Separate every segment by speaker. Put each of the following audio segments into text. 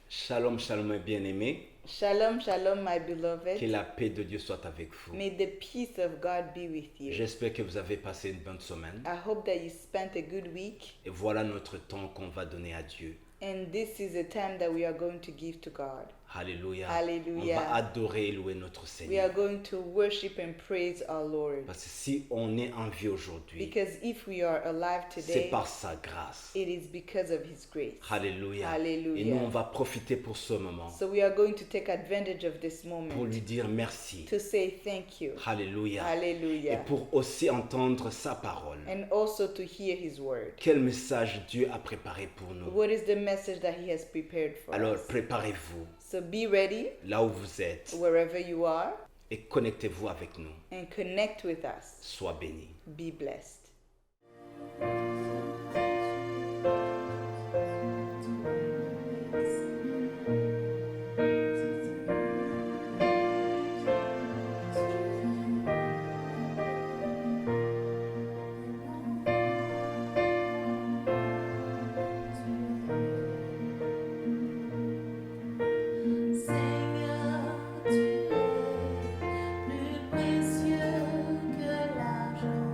Speaker 1: Shalom, shalom, mes bien-aimés.
Speaker 2: Shalom, shalom, my
Speaker 1: Que
Speaker 2: beloved.
Speaker 1: la paix de Dieu soit avec vous.
Speaker 2: May the peace of God be with you.
Speaker 1: J'espère que vous avez passé une bonne semaine.
Speaker 2: I hope that you spent a good week,
Speaker 1: Et voilà notre temps qu'on va donner à Dieu.
Speaker 2: and this is a time that we are going to give to God.
Speaker 1: Alléluia.
Speaker 2: Alléluia.
Speaker 1: On va adorer et louer notre
Speaker 2: We
Speaker 1: Seigneur.
Speaker 2: are going to worship and praise our Lord.
Speaker 1: Parce que si on est en vie aujourd'hui,
Speaker 2: Because if we are alive
Speaker 1: c'est
Speaker 2: today,
Speaker 1: par sa grâce.
Speaker 2: it is because of His grace.
Speaker 1: Alléluia.
Speaker 2: Alléluia.
Speaker 1: Et nous, on va profiter pour ce moment
Speaker 2: So we are going to take advantage of this
Speaker 1: pour
Speaker 2: moment
Speaker 1: lui dire merci.
Speaker 2: to say thank you.
Speaker 1: Alléluia. Et
Speaker 2: Hallelujah.
Speaker 1: pour aussi entendre sa parole.
Speaker 2: And also to hear His word.
Speaker 1: Quel message Dieu a préparé pour nous.
Speaker 2: What is the message that He has prepared for
Speaker 1: Alors,
Speaker 2: us?
Speaker 1: préparez-vous
Speaker 2: So be ready
Speaker 1: là où vous êtes
Speaker 2: wherever you are
Speaker 1: et connectez-vous avec nous.
Speaker 2: and connect with us.
Speaker 1: Sois béni.
Speaker 2: Be blessed.
Speaker 3: Seigneur, tu es plus précieux que l'argent.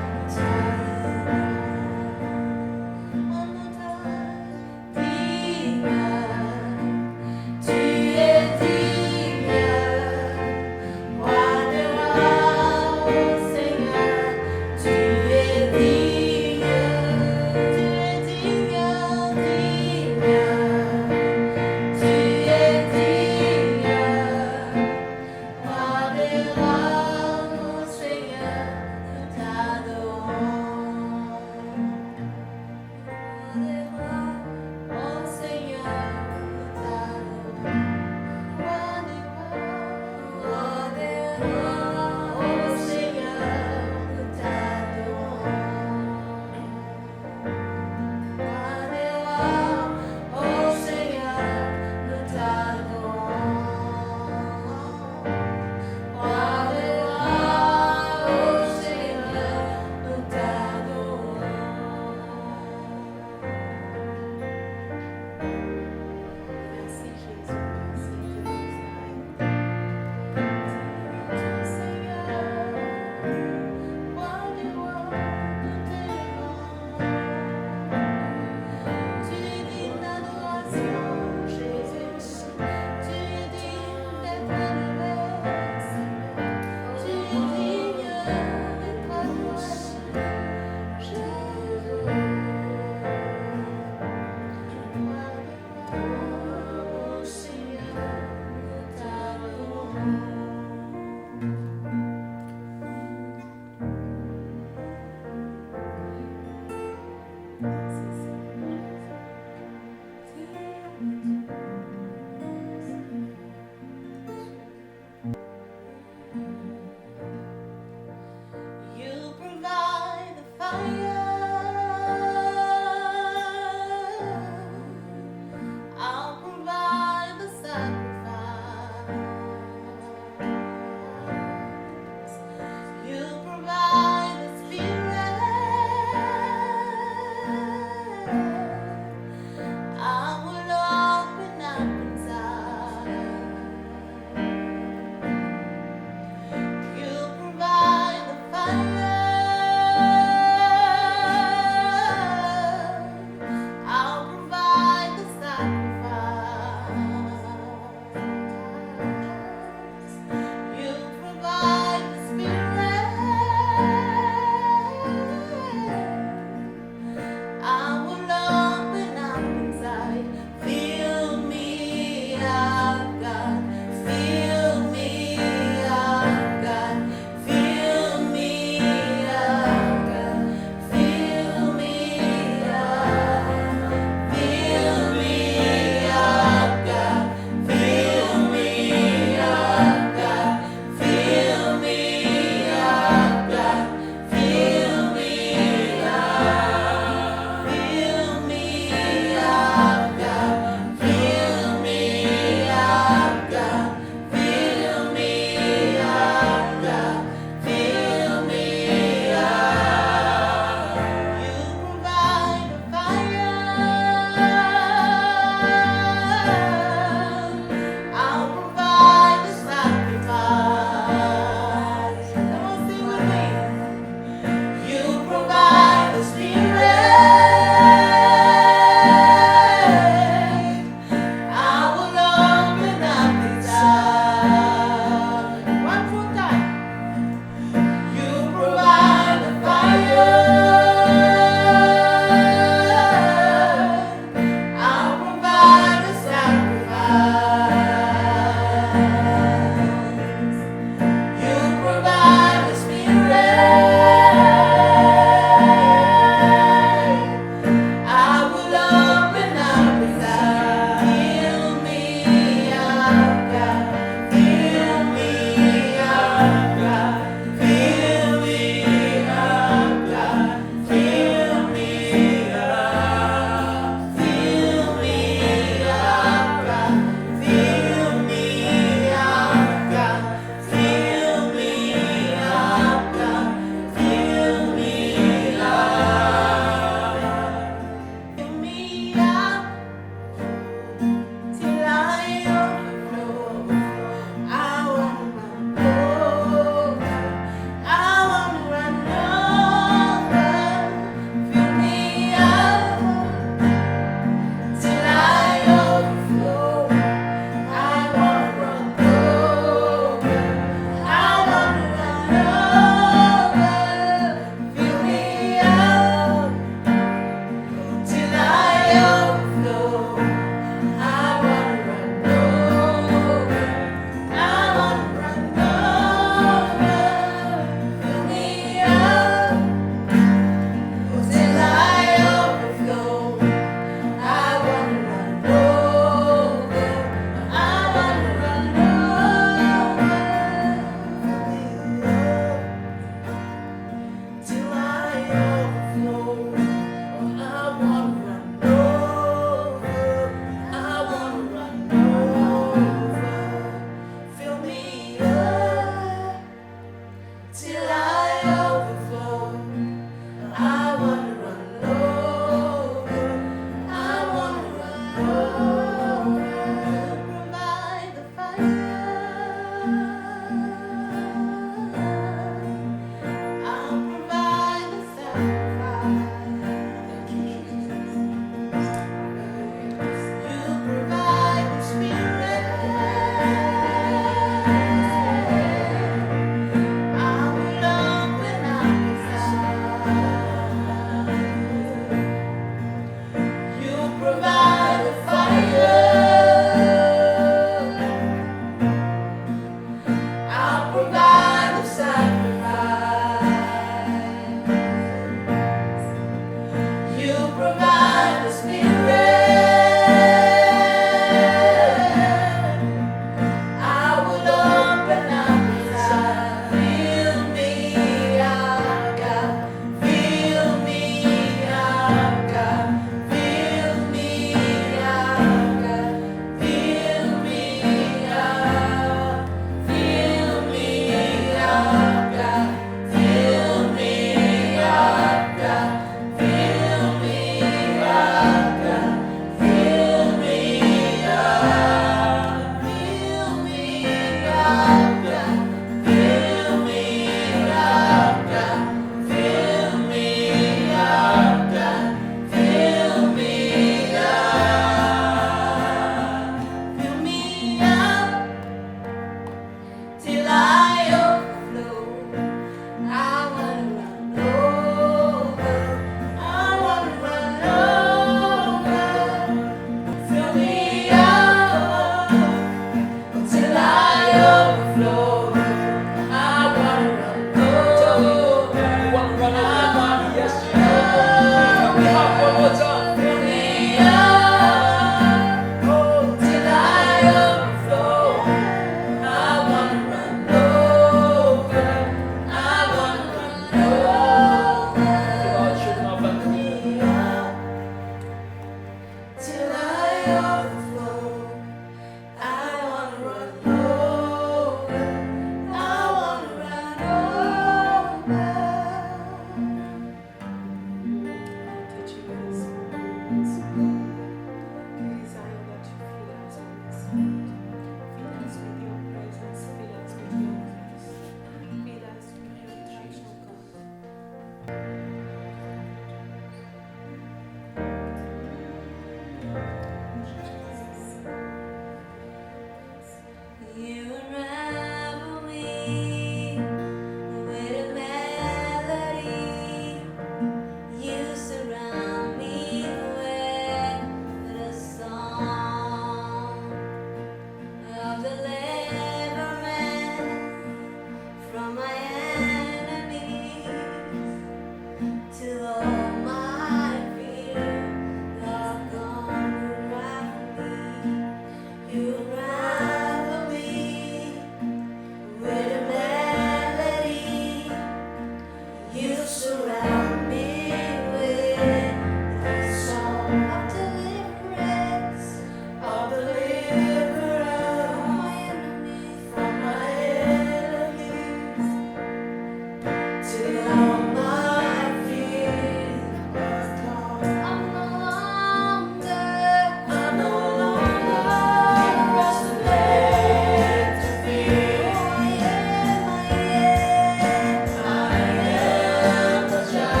Speaker 3: child.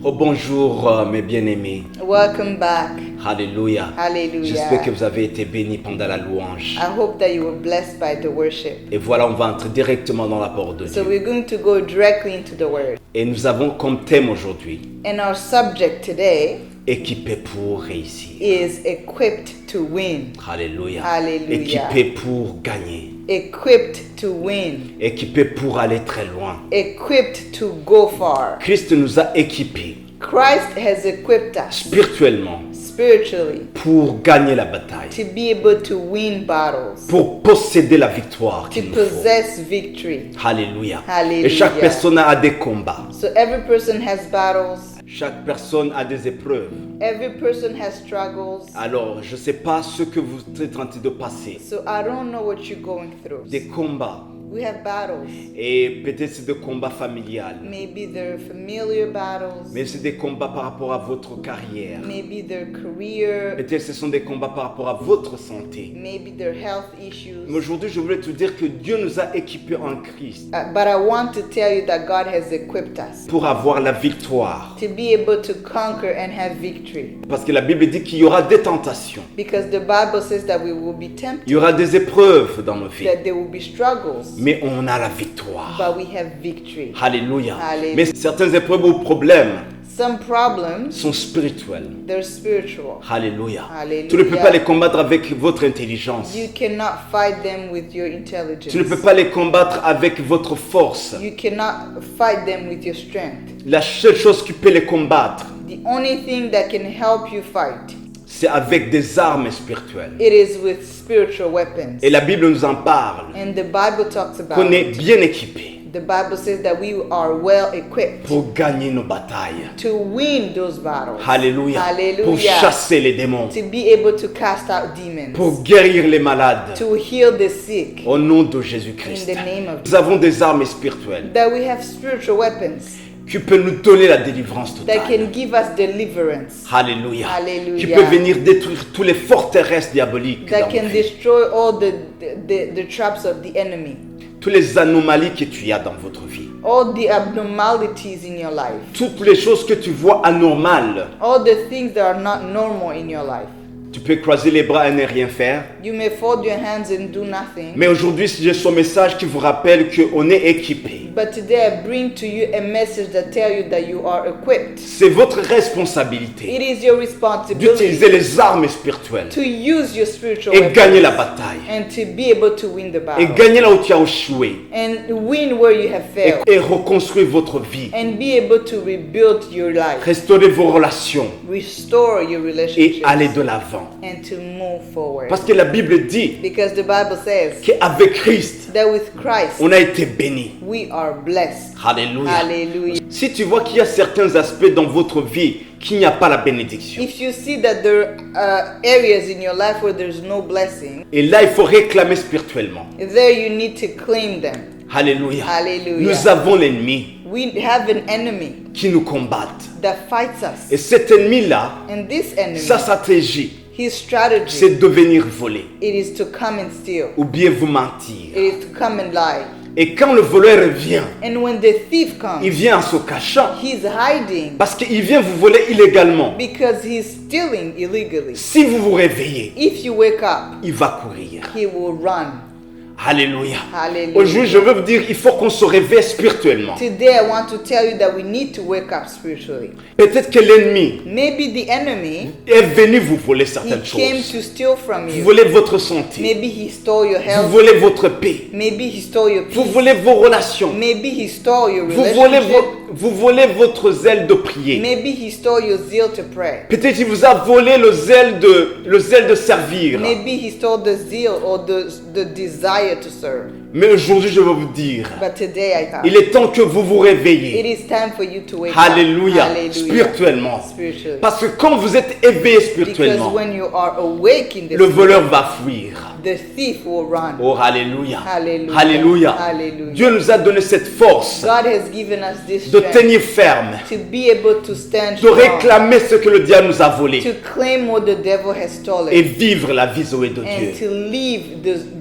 Speaker 1: Oh bonjour mes bien-aimés.
Speaker 2: Welcome back.
Speaker 1: Alléluia.
Speaker 2: Hallelujah.
Speaker 1: J'espère que vous avez été bénis pendant la louange.
Speaker 2: I hope that you were blessed by the worship.
Speaker 1: Et voilà, on va entrer directement dans la parole de
Speaker 2: So
Speaker 1: Dieu.
Speaker 2: we're going to go directly into the word.
Speaker 1: Et nous avons comme thème aujourd'hui,
Speaker 2: And our subject today
Speaker 1: équipé pour réussir.
Speaker 2: is equipped to win.
Speaker 1: Alléluia.
Speaker 2: Hallelujah.
Speaker 1: Équipé pour gagner.
Speaker 2: Equipped to win.
Speaker 1: Équipé pour aller très loin.
Speaker 2: Equipped to go far.
Speaker 1: Christ nous a équipés
Speaker 2: Christ has equipped us
Speaker 1: spirituellement
Speaker 2: spiritually
Speaker 1: pour gagner la bataille,
Speaker 2: to be able to win battles,
Speaker 1: pour posséder la victoire
Speaker 2: to
Speaker 1: qu'il nous faut.
Speaker 2: possess victory.
Speaker 1: Alléluia.
Speaker 2: Hallelujah.
Speaker 1: Et chaque personne a des combats.
Speaker 2: So every person has battles,
Speaker 1: Chaque personne a des épreuves.
Speaker 2: every person has struggles.
Speaker 1: Alors, je ne sais pas ce que vous êtes en train de passer.
Speaker 2: So I don't know what you're going through.
Speaker 1: Des combats.
Speaker 2: We have battles.
Speaker 1: Et peut-être c'est des combats familiales.
Speaker 2: Maybe they're familiar battles.
Speaker 1: Mais c'est des combats par rapport à votre carrière.
Speaker 2: Maybe they're career.
Speaker 1: Peut-être ce sont des combats par rapport à votre santé.
Speaker 2: Maybe they're health issues.
Speaker 1: Mais aujourd'hui, je voulais te dire que Dieu nous a équipés en Christ
Speaker 2: But I want to tell you that God has equipped us
Speaker 1: pour avoir la victoire.
Speaker 2: to be able to conquer and have victory.
Speaker 1: Parce que la Bible dit qu'il y aura des tentations.
Speaker 2: Because the Bible says that we will be
Speaker 1: Il
Speaker 2: tempted,
Speaker 1: y aura des épreuves dans nos vies.
Speaker 2: that there will be struggles.
Speaker 1: mais on a la victoire.
Speaker 2: but we have victory.
Speaker 1: Alléluia.
Speaker 2: Alléluia.
Speaker 1: Mais certaines épreuves ou problèmes
Speaker 2: Some problems,
Speaker 1: sont spirituels.
Speaker 2: they're spiritual.
Speaker 1: Alléluia.
Speaker 2: Alléluia.
Speaker 1: Tu ne peux pas les combattre avec votre intelligence.
Speaker 2: You cannot fight them with your intelligence.
Speaker 1: Tu ne peux pas les combattre avec votre force.
Speaker 2: You cannot fight them with your strength.
Speaker 1: La seule chose qui peut les combattre,
Speaker 2: The only thing that can help you fight,
Speaker 1: c'est avec des armes spirituelles.
Speaker 2: it is with spiritual weapons.
Speaker 1: Et la Bible nous en parle.
Speaker 2: And the Bible talks about
Speaker 1: Qu'on est
Speaker 2: it.
Speaker 1: bien équipés
Speaker 2: The Bible says that we are well equipped
Speaker 1: pour gagner nos batailles.
Speaker 2: to win those battles.
Speaker 1: Alléluia.
Speaker 2: Hallelujah.
Speaker 1: Pour chasser les démons.
Speaker 2: To be able to cast out demons.
Speaker 1: Pour guérir les malades.
Speaker 2: To heal the sick.
Speaker 1: Au nom de
Speaker 2: In
Speaker 1: Jésus-Christ.
Speaker 2: the name of
Speaker 1: Nous avons des armes spirituelles
Speaker 2: that we have spiritual weapons
Speaker 1: qui peuvent nous donner la délivrance
Speaker 2: that
Speaker 1: totale.
Speaker 2: can give us deliverance.
Speaker 1: Alléluia.
Speaker 2: Hallelujah.
Speaker 1: Qui peuvent venir détruire toutes les forteresses diaboliques.
Speaker 2: That
Speaker 1: dans
Speaker 2: can
Speaker 1: nos vies.
Speaker 2: destroy all the traps of the enemy.
Speaker 1: Toutes les anomalies que tu as dans votre vie.
Speaker 2: All the abnormalities in your life.
Speaker 1: Toutes les choses que tu vois anormales.
Speaker 2: All the things that are not normal in your life.
Speaker 1: Tu peux croiser les bras et ne rien faire.
Speaker 2: You may fold your hands and do nothing.
Speaker 1: Mais aujourd'hui, j'ai ce message qui vous rappelle qu'on est équipé.
Speaker 2: But today I bring to you a message that tells you that you are equipped.
Speaker 1: C'est votre responsabilité
Speaker 2: It is your responsibility
Speaker 1: d'utiliser les armes spirituelles
Speaker 2: to use your spiritual
Speaker 1: et
Speaker 2: weapons
Speaker 1: gagner la bataille.
Speaker 2: and to be able to win the
Speaker 1: Et
Speaker 2: battle
Speaker 1: gagner là où tu as échoué.
Speaker 2: and win where you have failed
Speaker 1: Et reconstruire votre vie.
Speaker 2: and be able to rebuild your life,
Speaker 1: Restaurer vos relations
Speaker 2: restore your
Speaker 1: et
Speaker 2: relationships
Speaker 1: aller de l'avant.
Speaker 2: and to move forward.
Speaker 1: Parce que la Bible dit
Speaker 2: Because the Bible says
Speaker 1: qu'avec Christ,
Speaker 2: that with Christ
Speaker 1: on a été béni.
Speaker 2: we are blessed.
Speaker 1: Alléluia.
Speaker 2: Hallelujah.
Speaker 1: Si tu vois qu'il y a certains aspects dans votre vie qu'il n'y a pas la bénédiction,
Speaker 2: If you see that there are areas in your life where there's no blessing,
Speaker 1: et là il faut réclamer spirituellement.
Speaker 2: there you need to claim them.
Speaker 1: Alléluia.
Speaker 2: Hallelujah.
Speaker 1: Nous avons l'ennemi
Speaker 2: We have an enemy
Speaker 1: qui nous combat.
Speaker 2: that fights us.
Speaker 1: Et cet ennemi-là,
Speaker 2: And this enemy,
Speaker 1: sa stratégie,
Speaker 2: his strategy,
Speaker 1: c'est de venir voler
Speaker 2: it is to come and steal.
Speaker 1: ou bien vous mentir.
Speaker 2: It is to come and lie.
Speaker 1: Et quand le voleur revient,
Speaker 2: And when the thief
Speaker 1: il
Speaker 2: comes,
Speaker 1: vient en se cachant
Speaker 2: he's hiding
Speaker 1: parce qu'il vient vous voler illégalement.
Speaker 2: because he's stealing illegally.
Speaker 1: Si vous vous réveillez,
Speaker 2: If you wake up,
Speaker 1: il va courir.
Speaker 2: he will run.
Speaker 1: Alléluia.
Speaker 2: Hallelujah.
Speaker 1: Aujourd'hui, je veux vous dire, il faut qu'on se réveille spirituellement.
Speaker 2: Today I want to tell you that we need to wake up spiritually.
Speaker 1: Peut-être que l'ennemi
Speaker 2: Maybe the enemy,
Speaker 1: est venu vous voler
Speaker 2: he
Speaker 1: certaines
Speaker 2: came
Speaker 1: choses.
Speaker 2: to steal from
Speaker 1: Vous
Speaker 2: you.
Speaker 1: volez votre santé.
Speaker 2: Maybe he stole your
Speaker 1: Vous
Speaker 2: health.
Speaker 1: volez votre paix.
Speaker 2: Maybe he stole your
Speaker 1: Vous
Speaker 2: peace.
Speaker 1: volez vos relations.
Speaker 2: Maybe he stole your
Speaker 1: Vous volez,
Speaker 2: relationship.
Speaker 1: vous volez votre zèle de prier.
Speaker 2: Maybe he stole your zeal to pray.
Speaker 1: Peut-être qu'il vous a volé le zèle de servir.
Speaker 2: Maybe he stole the zeal or the desire to serve.
Speaker 1: Mais aujourd'hui, je veux vous dire,
Speaker 2: But today I come.
Speaker 1: il est temps que vous vous
Speaker 2: It
Speaker 1: réveillez.
Speaker 2: is time for you to wake
Speaker 1: Alléluia.
Speaker 2: up. Hallelujah.
Speaker 1: Spirituellement.
Speaker 2: Spiritually.
Speaker 1: Parce que quand vous êtes éveillé
Speaker 2: Because
Speaker 1: spirituellement,
Speaker 2: when you are awake in the
Speaker 1: le
Speaker 2: spirit,
Speaker 1: voleur va fuir.
Speaker 2: the thief will run.
Speaker 1: Oh, alléluia.
Speaker 2: Hallelujah.
Speaker 1: Alléluia.
Speaker 2: Hallelujah.
Speaker 1: Dieu nous a donné cette force
Speaker 2: God has given us this
Speaker 1: de
Speaker 2: strength
Speaker 1: tenir ferme,
Speaker 2: to be able to stand
Speaker 1: de
Speaker 2: strong,
Speaker 1: réclamer ce que le diable nous a volé
Speaker 2: to claim what the devil has stolen,
Speaker 1: et vivre la vie Zoé de
Speaker 2: and
Speaker 1: Dieu.
Speaker 2: to live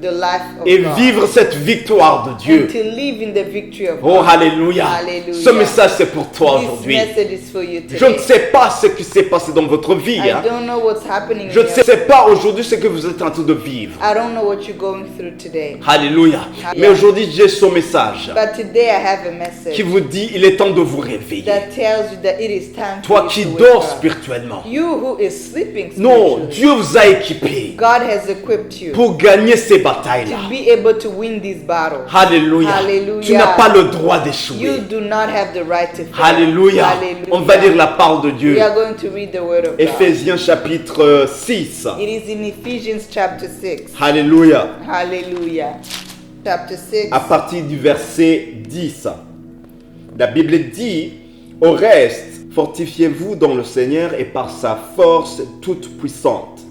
Speaker 2: the life of
Speaker 1: Et
Speaker 2: God,
Speaker 1: vivre cette victoire de
Speaker 2: and
Speaker 1: Dieu.
Speaker 2: to live in the victory of
Speaker 1: Oh,
Speaker 2: God.
Speaker 1: alléluia.
Speaker 2: Hallelujah.
Speaker 1: Ce message, c'est pour toi
Speaker 2: This
Speaker 1: aujourd'hui.
Speaker 2: message is for you
Speaker 1: Je ne
Speaker 2: today.
Speaker 1: sais pas ce qui s'est passé dans votre vie.
Speaker 2: I
Speaker 1: hein.
Speaker 2: don't know what's happening
Speaker 1: Je
Speaker 2: in
Speaker 1: ne
Speaker 2: your
Speaker 1: sais pas aujourd'hui ce que vous êtes en train de vivre.
Speaker 2: I don't know what you're going through today.
Speaker 1: Alléluia. Mais aujourd'hui, j'ai ce message
Speaker 2: But today I have a
Speaker 1: qui
Speaker 2: message
Speaker 1: vous dit, il est temps de vous réveiller.
Speaker 2: that tells you that it is time
Speaker 1: Toi
Speaker 2: for
Speaker 1: qui
Speaker 2: you to
Speaker 1: dors
Speaker 2: wake up.
Speaker 1: spirituellement.
Speaker 2: You who is sleeping
Speaker 1: Non,
Speaker 2: spiritually,
Speaker 1: Dieu vous a équipé
Speaker 2: God has equipped you
Speaker 1: pour gagner ces batailles-là.
Speaker 2: to be able to win these battles.
Speaker 1: Alléluia.
Speaker 2: Hallelujah.
Speaker 1: Tu n'as pas le droit
Speaker 2: You
Speaker 1: d'échouer.
Speaker 2: do not have the right to fail.
Speaker 1: Alléluia.
Speaker 2: Hallelujah.
Speaker 1: On va lire la parole de Dieu.
Speaker 2: We are going to read the word of God.
Speaker 1: Éphésiens chapitre 6.
Speaker 2: It is in Ephesians chapter 6.
Speaker 1: Alléluia.
Speaker 2: Hallelujah. Chapter 6.
Speaker 1: À partir du verset 10. La Bible dit, au reste, fortifiez-vous dans le Seigneur et par sa force toute puissante.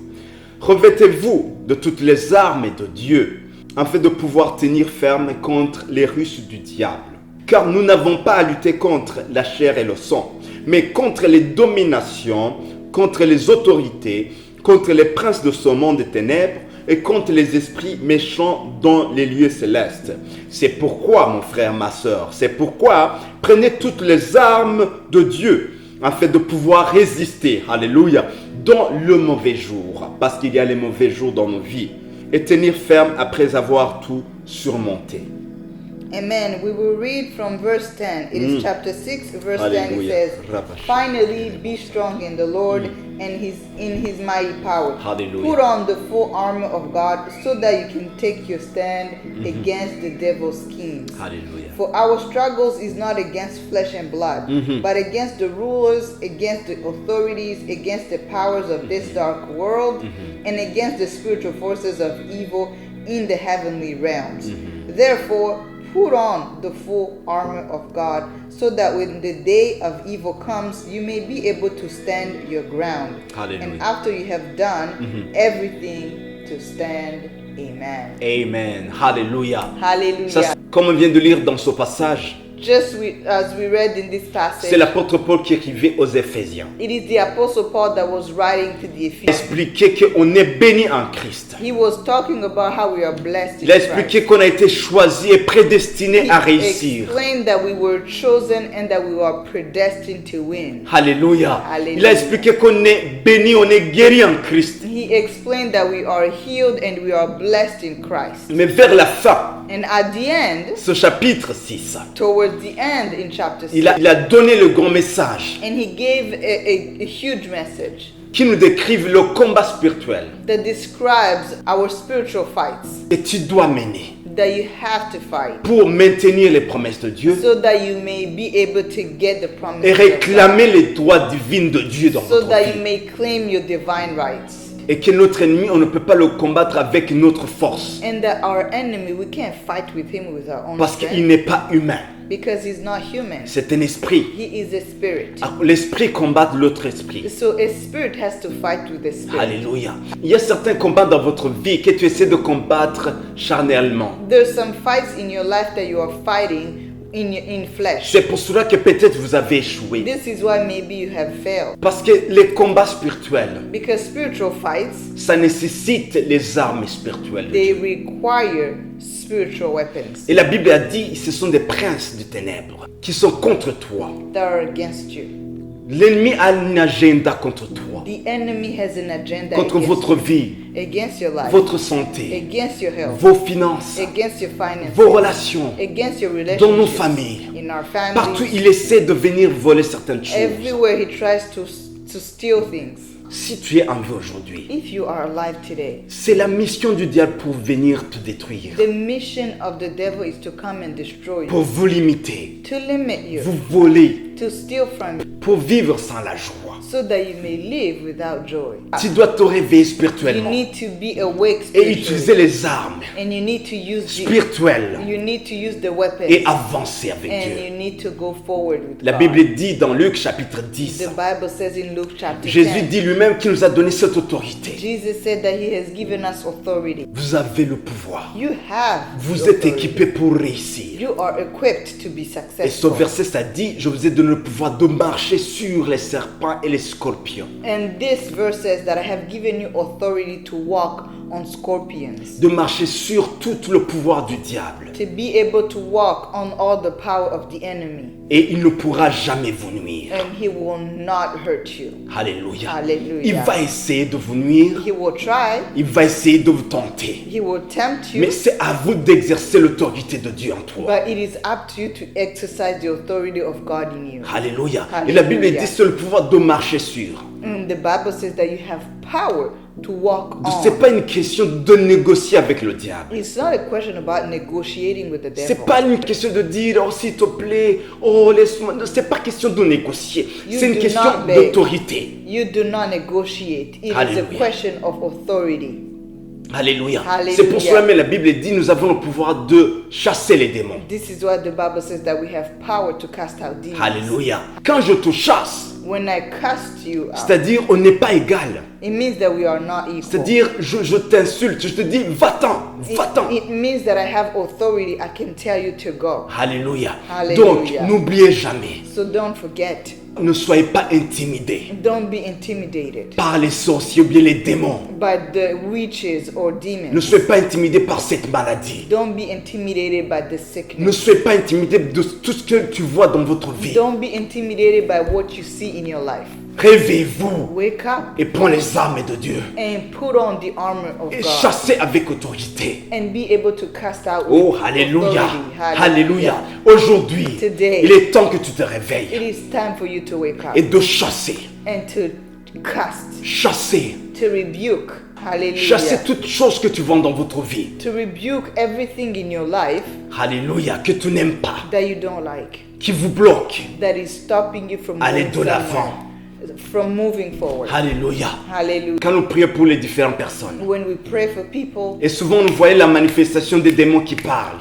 Speaker 1: Revêtez-vous de toutes les armes de Dieu, afin de pouvoir tenir ferme contre les ruses du diable. Car nous n'avons pas à lutter contre la chair et le sang, mais contre les dominations, contre les autorités, contre les princes de ce monde des ténèbres, et contre les esprits méchants dans les lieux célestes. C'est pourquoi, mon frère, ma soeur, c'est pourquoi prenez toutes les armes de Dieu afin de pouvoir résister, alléluia, dans le mauvais jour, parce qu'il y a les mauvais jours dans nos vies, et tenir ferme après avoir tout surmonté.
Speaker 2: Amen. We will read from verse 10. It is chapter 6, verse 10. It
Speaker 1: Hallelujah.
Speaker 2: says,
Speaker 1: Rabash.
Speaker 2: "Finally, be strong in the Lord and in his mighty power.
Speaker 1: Hallelujah.
Speaker 2: Put on the full armor of God so that you can take your stand against the devil's schemes.
Speaker 1: Alléluia.
Speaker 2: For our struggles is not against flesh and blood, but against the rulers, against the authorities, against the powers of this dark world, and against the spiritual forces of evil in the heavenly realms. Therefore, put on the full armor of God, so that when the day of evil comes, you may be able to stand your ground.
Speaker 1: Hallelujah.
Speaker 2: And after you have done everything to stand." Amen.
Speaker 1: Amen. Hallelujah.
Speaker 2: Hallelujah.
Speaker 1: Ça, comme on vient de lire dans ce passage,
Speaker 2: As we read in this passage,
Speaker 1: c'est l'apôtre Paul qui écrivait aux Éphésiens.
Speaker 2: it is the Apostle Paul that was writing to the
Speaker 1: Il
Speaker 2: Ephesians.
Speaker 1: expliquait qu'on est béni en Christ.
Speaker 2: He was talking about how we are blessed in
Speaker 1: Il a expliqué
Speaker 2: Christ.
Speaker 1: qu'on a été choisi et prédestiné à réussir.
Speaker 2: Explained that we were chosen and that we were predestined to win.
Speaker 1: Alléluia.
Speaker 2: Alléluia.
Speaker 1: Il a expliqué qu'on est béni, on est guéri en Christ.
Speaker 2: He explained that we are healed and we are blessed in Christ.
Speaker 1: Mais vers la fin,
Speaker 2: And at the end,
Speaker 1: ce chapitre 6,
Speaker 2: towards the end in chapter 6,
Speaker 1: il a donné le grand message
Speaker 2: and he gave a huge message
Speaker 1: qui nous décrive le combat spirituel
Speaker 2: that describes our spiritual fights
Speaker 1: que tu dois mener
Speaker 2: that you have to fight,
Speaker 1: pour maintenir les promesses de Dieu
Speaker 2: so that you may be able to get the
Speaker 1: et
Speaker 2: promises of God,
Speaker 1: réclamer les droits divins de Dieu dans
Speaker 2: so
Speaker 1: notre
Speaker 2: that you
Speaker 1: vie.
Speaker 2: may claim your divine rights.
Speaker 1: Et que notre ennemi, on ne peut pas le combattre avec notre force
Speaker 2: And that our enemy, we can't fight with him with our own
Speaker 1: parce qu'il
Speaker 2: strength,
Speaker 1: n'est pas humain.
Speaker 2: because he's not human.
Speaker 1: C'est un esprit.
Speaker 2: He is a spirit.
Speaker 1: Alors, l'esprit combat l'autre esprit.
Speaker 2: So a spirit has to fight with a spirit.
Speaker 1: Alléluia. Il y a certains combats dans votre vie que tu essaies de combattre charnellement.
Speaker 2: There's some fights in your life that you are fighting in flesh.
Speaker 1: C'est pour cela que peut-être vous avez échoué.
Speaker 2: This is why maybe you have failed.
Speaker 1: Parce que les combats spirituels,
Speaker 2: Because spiritual fights,
Speaker 1: ça nécessite les armes spirituelles de
Speaker 2: they
Speaker 1: Dieu.
Speaker 2: require spiritual weapons
Speaker 1: Et la Bible a dit, ce sont des princes de ténèbres qui sont contre toi.
Speaker 2: that are against you.
Speaker 1: L'ennemi a un agenda contre toi,
Speaker 2: The enemy has an agenda
Speaker 1: contre
Speaker 2: against
Speaker 1: votre vie,
Speaker 2: against your life,
Speaker 1: votre santé,
Speaker 2: against your health,
Speaker 1: vos finances,
Speaker 2: against your finances,
Speaker 1: vos relations,
Speaker 2: against your
Speaker 1: dans nos
Speaker 2: relationships,
Speaker 1: familles.
Speaker 2: in our
Speaker 1: Partout,
Speaker 2: families.
Speaker 1: il essaie de venir voler certaines choses.
Speaker 2: Everywhere he tries to steal things.
Speaker 1: Si tu es en vie aujourd'hui,
Speaker 2: If you are alive today,
Speaker 1: c'est la mission du diable pour venir te détruire,
Speaker 2: the mission of the devil is to come and destroy
Speaker 1: pour
Speaker 2: you,
Speaker 1: vous limiter,
Speaker 2: to limit you,
Speaker 1: vous voler,
Speaker 2: to steal from you,
Speaker 1: pour vivre sans la joie.
Speaker 2: so that you may live without joy.
Speaker 1: Tu dois te réveiller
Speaker 2: You
Speaker 1: spirituellement
Speaker 2: need to be awake
Speaker 1: et utiliser
Speaker 2: spiritually,
Speaker 1: les armes
Speaker 2: and you need to use
Speaker 1: spirituelles
Speaker 2: you need to use the weapons,
Speaker 1: et avancer avec
Speaker 2: and
Speaker 1: Dieu.
Speaker 2: you need to go forward with
Speaker 1: La
Speaker 2: God.
Speaker 1: Bible dit dans Luc chapitre 10,
Speaker 2: The Bible says in Luke chapter
Speaker 1: Jésus
Speaker 2: 10,
Speaker 1: dit lui-même qu'il nous a donné cette autorité.
Speaker 2: Jesus said that he has given us authority.
Speaker 1: Vous avez le pouvoir.
Speaker 2: You have
Speaker 1: Vous
Speaker 2: the
Speaker 1: êtes
Speaker 2: authority.
Speaker 1: équipés pour réussir.
Speaker 2: You are equipped to be
Speaker 1: Et ce
Speaker 2: successful.
Speaker 1: verset, ça dit, je vous ai donné le pouvoir de marcher sur les serpents et les scorpions.
Speaker 2: And this verse says that I have given you authority to walk on scorpions,
Speaker 1: De marcher sur tout le pouvoir du diable.
Speaker 2: to be able to walk on all the power of the enemy,
Speaker 1: Et il ne pourra jamais vous nuire.
Speaker 2: and he will not hurt you.
Speaker 1: Alléluia.
Speaker 2: Hallelujah.
Speaker 1: Il va essayer de vous nuire.
Speaker 2: He will try,
Speaker 1: Il va essayer de vous tenter.
Speaker 2: he will tempt you,
Speaker 1: Mais c'est à vous d'exercer l'autorité de Dieu en toi.
Speaker 2: but it is up to you to exercise the authority of God in you.
Speaker 1: Alléluia. Et la Bible
Speaker 2: Alléluia.
Speaker 1: dit c'est le pouvoir de marcher sur.
Speaker 2: And the Bible says that you have power to walk
Speaker 1: C'est
Speaker 2: on.
Speaker 1: pas une question de négocier avec le diable.
Speaker 2: It's not a question about negotiating with the devil.
Speaker 1: C'est pas une question de dire oh s'il te plaît, oh laisse-moi. Non, c'est pas question de négocier.
Speaker 2: You
Speaker 1: C'est une
Speaker 2: do
Speaker 1: question
Speaker 2: not beg.
Speaker 1: d'autorité.
Speaker 2: You do not negotiate. It is a
Speaker 1: Hallelujah.
Speaker 2: question of authority.
Speaker 1: Alléluia.
Speaker 2: Alléluia.
Speaker 1: C'est pour cela même la Bible dit nous avons le pouvoir de chasser les démons.
Speaker 2: This is why the Bible says that we have power to cast out demons.
Speaker 1: Alléluia. Quand je te chasse,
Speaker 2: When I cast you out,
Speaker 1: c'est-à-dire on n'est pas égal.
Speaker 2: it means that we are not equal.
Speaker 1: C'est-à-dire je t'insulte, je te dis va-t'en, va-t'en.
Speaker 2: It means that I have authority. I can tell you to go.
Speaker 1: Alléluia.
Speaker 2: Alléluia.
Speaker 1: Donc n'oubliez jamais,
Speaker 2: So don't forget.
Speaker 1: ne soyez pas intimidés
Speaker 2: Don't be intimidated
Speaker 1: par les sorciers ou bien les démons.
Speaker 2: by the witches or
Speaker 1: Ne
Speaker 2: demons.
Speaker 1: soyez pas intimidés par cette maladie.
Speaker 2: Don't be intimidated by the
Speaker 1: Ne
Speaker 2: sickness.
Speaker 1: soyez pas intimidés de tout ce que tu vois dans votre vie.
Speaker 2: Don't be intimidated by what you see in your life.
Speaker 1: Réveillez-vous
Speaker 2: Wake up
Speaker 1: et prenez les armes de Dieu.
Speaker 2: and put on the armor of
Speaker 1: Et
Speaker 2: God
Speaker 1: chassez avec autorité.
Speaker 2: and be able to cast out
Speaker 1: Oh,
Speaker 2: with
Speaker 1: alléluia.
Speaker 2: authority.
Speaker 1: Alléluia. Aujourd'hui,
Speaker 2: Today.
Speaker 1: il est temps que tu te
Speaker 2: It
Speaker 1: réveilles
Speaker 2: is time for you to wake up
Speaker 1: et de chasser.
Speaker 2: and to cast,
Speaker 1: Chasser.
Speaker 2: to rebuke. Hallelujah.
Speaker 1: Chasser toutes choses que tu vois dans votre vie.
Speaker 2: To rebuke everything in your life
Speaker 1: Alléluia. Que tu n'aimes pas.
Speaker 2: that you don't like,
Speaker 1: Qui vous bloque.
Speaker 2: that is stopping you from
Speaker 1: Allez
Speaker 2: going
Speaker 1: de l'avant.
Speaker 2: somewhere, from moving forward.
Speaker 1: Alléluia.
Speaker 2: Hallelujah.
Speaker 1: Quand nous prions pour les différentes personnes.
Speaker 2: When we pray for people,
Speaker 1: Et souvent, nous voyons la manifestation des démons qui parlent.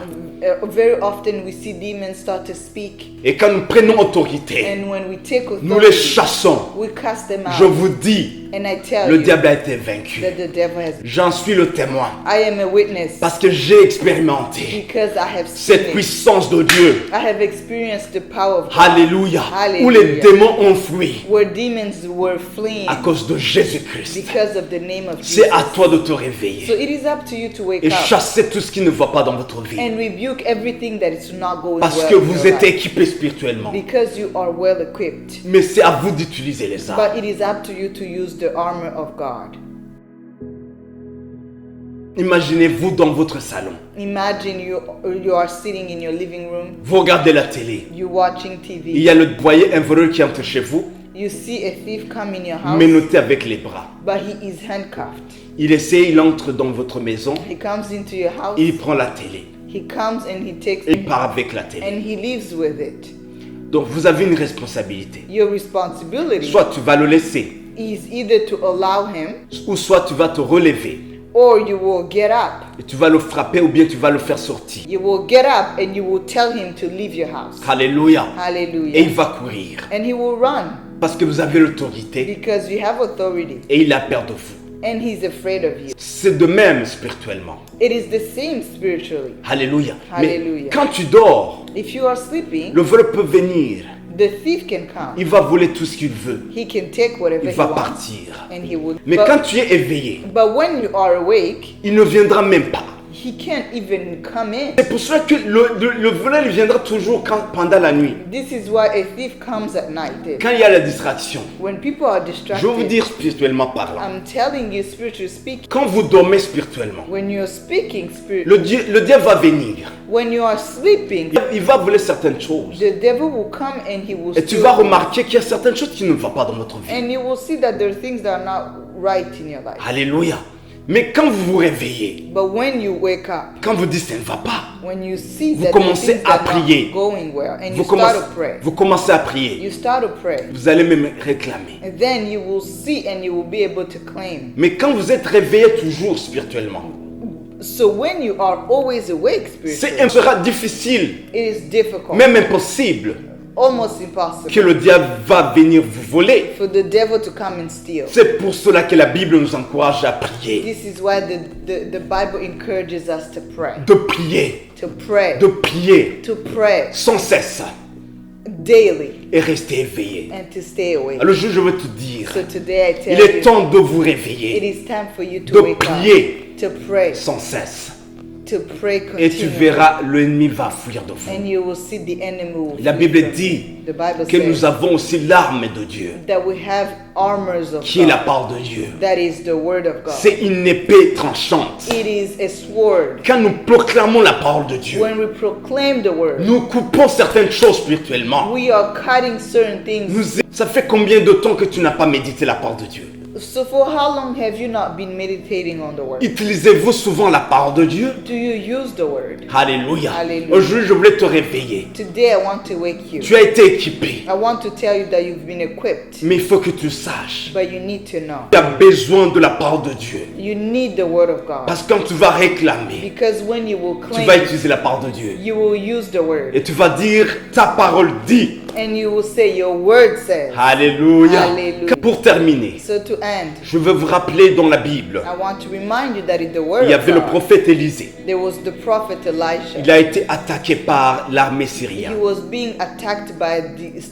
Speaker 2: very often we see demons start to speak,
Speaker 1: Et quand nous prenons autorité,
Speaker 2: and when we take
Speaker 1: nous les
Speaker 2: authority,
Speaker 1: chassons.
Speaker 2: we cast them
Speaker 1: Je
Speaker 2: out.
Speaker 1: vous dis,
Speaker 2: And I tell
Speaker 1: le
Speaker 2: you
Speaker 1: diable a été vaincu.
Speaker 2: that the devil has.
Speaker 1: J'en suis le témoin.
Speaker 2: I am a witness
Speaker 1: Parce que j'ai expérimenté
Speaker 2: because I have seen
Speaker 1: cette
Speaker 2: it.
Speaker 1: puissance de Dieu.
Speaker 2: I have experienced the power of God.
Speaker 1: Alléluia.
Speaker 2: Hallelujah.
Speaker 1: Où les démons ont fui
Speaker 2: Where demons were fleeing
Speaker 1: à cause de Jésus-Christ.
Speaker 2: because of the name of Jesus.
Speaker 1: C'est à toi de te
Speaker 2: So
Speaker 1: réveiller
Speaker 2: it is up to you to wake
Speaker 1: et
Speaker 2: up
Speaker 1: chasser tout ce qui ne va pas dans votre vie.
Speaker 2: and rebuke everything that is not going
Speaker 1: Parce
Speaker 2: well
Speaker 1: que
Speaker 2: in
Speaker 1: vous
Speaker 2: your
Speaker 1: êtes
Speaker 2: life.
Speaker 1: équipés spirituellement.
Speaker 2: Because you are well equipped.
Speaker 1: Mais c'est à vous d'utiliser les armes.
Speaker 2: But it is up to you to use the armor of God.
Speaker 1: Imaginez-vous dans votre salon.
Speaker 2: Imagine you are sitting in your living room,
Speaker 1: Vous regardez la télé.
Speaker 2: you're watching
Speaker 1: Il
Speaker 2: TV,
Speaker 1: y a le voyez un voleur qui entre chez vous,
Speaker 2: you see a thief come in your house,
Speaker 1: menotté avec les bras.
Speaker 2: but he is handcuffed.
Speaker 1: Il entre dans votre maison,
Speaker 2: He comes into your house,
Speaker 1: il prend la télé.
Speaker 2: he comes and he takes
Speaker 1: Et il
Speaker 2: it
Speaker 1: part avec la télé.
Speaker 2: and he leaves with it.
Speaker 1: Donc vous avez une responsabilité.
Speaker 2: Your responsibility
Speaker 1: Soit tu vas le laisser,
Speaker 2: is either to allow him
Speaker 1: ou soit tu vas te relever
Speaker 2: or you will get up.
Speaker 1: et tu vas le frapper ou bien tu vas le faire sortir.
Speaker 2: You will get up and you will tell him to leave your house.
Speaker 1: Alléluia. Et
Speaker 2: Hallelujah.
Speaker 1: il va courir
Speaker 2: And he will run
Speaker 1: parce que vous avez l'autorité
Speaker 2: because you have authority
Speaker 1: et il a peur de vous.
Speaker 2: and he's afraid of you.
Speaker 1: C'est de même spirituellement.
Speaker 2: It is the same spiritually.
Speaker 1: Alléluia.
Speaker 2: Alléluia.
Speaker 1: Mais quand tu dors,
Speaker 2: If you are sleeping,
Speaker 1: le voleur peut venir.
Speaker 2: the thief can come.
Speaker 1: Il va voler tout ce qu'il veut.
Speaker 2: He can take whatever
Speaker 1: Il
Speaker 2: he
Speaker 1: va
Speaker 2: wants
Speaker 1: partir.
Speaker 2: and he will.
Speaker 1: Mais
Speaker 2: But,
Speaker 1: quand tu es éveillé,
Speaker 2: but when you are awake,
Speaker 1: il ne viendra même pas.
Speaker 2: he can't even come in.
Speaker 1: C'est pour cela que le voleur il viendra toujours pendant la nuit.
Speaker 2: This is why a thief comes at night.
Speaker 1: Quand il y a la distraction.
Speaker 2: When people are
Speaker 1: Je
Speaker 2: distracted,
Speaker 1: vais vous dire spirituellement parlant.
Speaker 2: I'm telling you, spiritually speaking,
Speaker 1: Quand vous dormez spirituellement,
Speaker 2: when you're speaking spirit,
Speaker 1: le diable va venir.
Speaker 2: when you are sleeping,
Speaker 1: Il va voler certaines choses.
Speaker 2: the devil will come and he will
Speaker 1: Et tu
Speaker 2: steal
Speaker 1: vas
Speaker 2: things.
Speaker 1: remarquer qu'il y a certaines choses qui ne vont pas dans votre vie.
Speaker 2: And you will see that there are things that are not right in your life.
Speaker 1: Alléluia. Mais quand vous vous réveillez,
Speaker 2: But when you wake up,
Speaker 1: quand vous dites ça ne va pas,
Speaker 2: when you see
Speaker 1: Vous
Speaker 2: that the
Speaker 1: commencez
Speaker 2: things
Speaker 1: à
Speaker 2: are not
Speaker 1: prier.
Speaker 2: going well, and
Speaker 1: vous
Speaker 2: you
Speaker 1: commencez,
Speaker 2: start to pray,
Speaker 1: vous commencez à prier.
Speaker 2: you start to pray,
Speaker 1: Vous allez même réclamer.
Speaker 2: and then you will see and you will be able to claim.
Speaker 1: Mais quand vous êtes réveillé toujours spirituellement,
Speaker 2: So when you are always awake spiritually,
Speaker 1: sera difficile,
Speaker 2: it is difficult,
Speaker 1: même impossible,
Speaker 2: almost impossible,
Speaker 1: que le diable va venir vous voler.
Speaker 2: for the devil to come and steal.
Speaker 1: C'est pour cela que la Bible nous encourage à prier.
Speaker 2: This is why the Bible encourages us to pray,
Speaker 1: De prier,
Speaker 2: to pray,
Speaker 1: de prier
Speaker 2: to pray
Speaker 1: sans cesse
Speaker 2: daily,
Speaker 1: et rester éveillé.
Speaker 2: and to stay awake.
Speaker 1: Alors je veux te dire,
Speaker 2: So today I tell
Speaker 1: il est
Speaker 2: you,
Speaker 1: temps de vous
Speaker 2: it
Speaker 1: réveiller,
Speaker 2: is time for you to
Speaker 1: de
Speaker 2: wake
Speaker 1: prier
Speaker 2: up, to pray,
Speaker 1: sans cesse.
Speaker 2: to pray
Speaker 1: Et tu
Speaker 2: continually,
Speaker 1: verras, l'ennemi va fuir de vous.
Speaker 2: and you will see the enemy will
Speaker 1: La
Speaker 2: flee
Speaker 1: Bible
Speaker 2: from
Speaker 1: dit
Speaker 2: you. The Bible
Speaker 1: que nous
Speaker 2: says
Speaker 1: avons aussi l'arme de Dieu,
Speaker 2: that we have armors of
Speaker 1: qui est la
Speaker 2: God.
Speaker 1: part de Dieu.
Speaker 2: That is the word of God.
Speaker 1: C'est une épée tranchante.
Speaker 2: It is a sword.
Speaker 1: Quand nous proclamons la parole de Dieu,
Speaker 2: When we proclaim the word,
Speaker 1: nous coupons certaines choses spirituellement.
Speaker 2: we are cutting certain things.
Speaker 1: Ça fait combien de temps que tu n'as pas médité la parole de Dieu?
Speaker 2: So for how long have you not been meditating on the word?
Speaker 1: Utilisez-vous souvent la parole de Dieu?
Speaker 2: Do you use the word?
Speaker 1: Alléluia.
Speaker 2: Alléluia.
Speaker 1: Aujourd'hui, je voulais te réveiller.
Speaker 2: Today I want to wake you.
Speaker 1: Tu as été équipé,
Speaker 2: I want to tell you that you've been equipped,
Speaker 1: mais il faut que tu saches.
Speaker 2: but you need to know.
Speaker 1: Tu as besoin de la parole de Dieu.
Speaker 2: You need the word of God.
Speaker 1: Parce que quand tu vas réclamer,
Speaker 2: Because when you will
Speaker 1: tu vas
Speaker 2: claim,
Speaker 1: utiliser la parole de Dieu.
Speaker 2: you will use the word.
Speaker 1: Et tu vas dire, ta parole dit.
Speaker 2: And you will say, your word says.
Speaker 1: Alléluia.
Speaker 2: Alléluia.
Speaker 1: Pour terminer,
Speaker 2: So to end,
Speaker 1: je veux vous rappeler dans la Bible,
Speaker 2: I want to remind you that in the word
Speaker 1: il y
Speaker 2: of
Speaker 1: avait le
Speaker 2: God,
Speaker 1: prophète Élisée.
Speaker 2: there was the prophet Elisha.
Speaker 1: Il a été attaqué par l'armée
Speaker 2: He
Speaker 1: syrienne.
Speaker 2: was being attacked by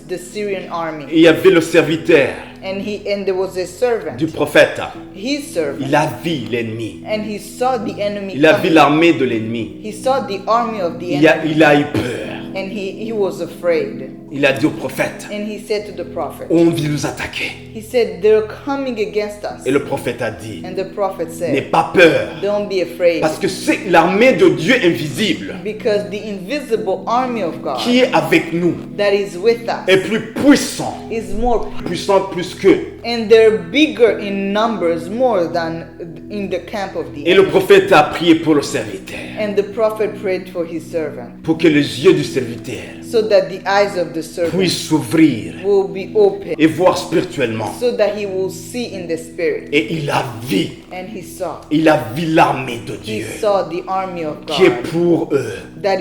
Speaker 2: the Syrian army.
Speaker 1: Et il y avait le serviteur
Speaker 2: And there was a servant,
Speaker 1: du prophète.
Speaker 2: his servant,
Speaker 1: Il a vu l'ennemi.
Speaker 2: and he saw the enemy
Speaker 1: Il a vu
Speaker 2: coming.
Speaker 1: l'armée de l'ennemi.
Speaker 2: He saw the army of the
Speaker 1: Il
Speaker 2: enemy,
Speaker 1: a eu peur.
Speaker 2: and he was afraid.
Speaker 1: Il a dit au prophète,
Speaker 2: And he said to the prophet,
Speaker 1: on vient nous attaquer.
Speaker 2: he said, they're coming against us.
Speaker 1: Et le prophète a dit,
Speaker 2: And the prophet
Speaker 1: n'aie
Speaker 2: said,
Speaker 1: pas peur,
Speaker 2: don't be afraid,
Speaker 1: parce que c'est l'armée de Dieu invisible
Speaker 2: because the invisible army of God
Speaker 1: qui est avec nous
Speaker 2: that is with us
Speaker 1: est plus puissant,
Speaker 2: is more,
Speaker 1: puissant plus que.
Speaker 2: and they're bigger in numbers more than in the camp of the
Speaker 1: Et le
Speaker 2: enemy.
Speaker 1: prophète a prié pour le serviteur,
Speaker 2: And the prophet prayed for his servant,
Speaker 1: pour que les yeux du serviteur
Speaker 2: so that the eyes of the servant
Speaker 1: puissent s'ouvrir
Speaker 2: will be open,
Speaker 1: et voir spirituellement.
Speaker 2: so that he will see in the spirit.
Speaker 1: Et il a vu
Speaker 2: And he
Speaker 1: vu l'armée de
Speaker 2: he
Speaker 1: Dieu
Speaker 2: saw the army of
Speaker 1: qui est
Speaker 2: God
Speaker 1: pour eux,
Speaker 2: that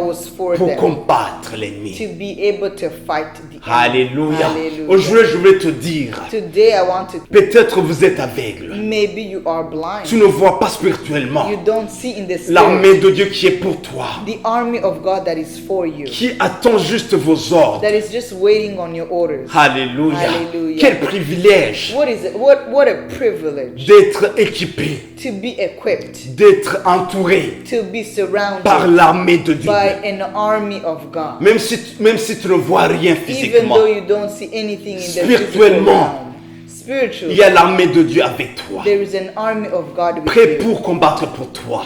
Speaker 2: was for
Speaker 1: pour
Speaker 2: them,
Speaker 1: combattre l'ennemi.
Speaker 2: to be able to fight the enemy.
Speaker 1: Alléluia.
Speaker 2: Hallelujah.
Speaker 1: Aujourd'hui, je voulais te dire,
Speaker 2: Today I want to,
Speaker 1: peut-être vous êtes aveugle.
Speaker 2: maybe you are blind.
Speaker 1: Tu ne vois pas spirituellement
Speaker 2: You don't see in the spirit
Speaker 1: l'armée de Dieu qui est pour toi,
Speaker 2: the army of God that is for you,
Speaker 1: qui attend juste vos ordres.
Speaker 2: that is just waiting on your orders.
Speaker 1: Alléluia.
Speaker 2: Hallelujah.
Speaker 1: Quel privilège
Speaker 2: What is it? What a privilege
Speaker 1: d'être équipé,
Speaker 2: to be equipped,
Speaker 1: d'être entouré
Speaker 2: to be surrounded
Speaker 1: par l'armée de Dieu.
Speaker 2: by an army of God.
Speaker 1: Même si tu ne vois rien
Speaker 2: Even
Speaker 1: physiquement,
Speaker 2: though you don't see anything in the physical
Speaker 1: Spirituellement,
Speaker 2: realm,
Speaker 1: il y
Speaker 2: spiritually,
Speaker 1: a l'armée de Dieu avec toi,
Speaker 2: there is an army of God with
Speaker 1: prêt
Speaker 2: you.
Speaker 1: pour combattre pour toi.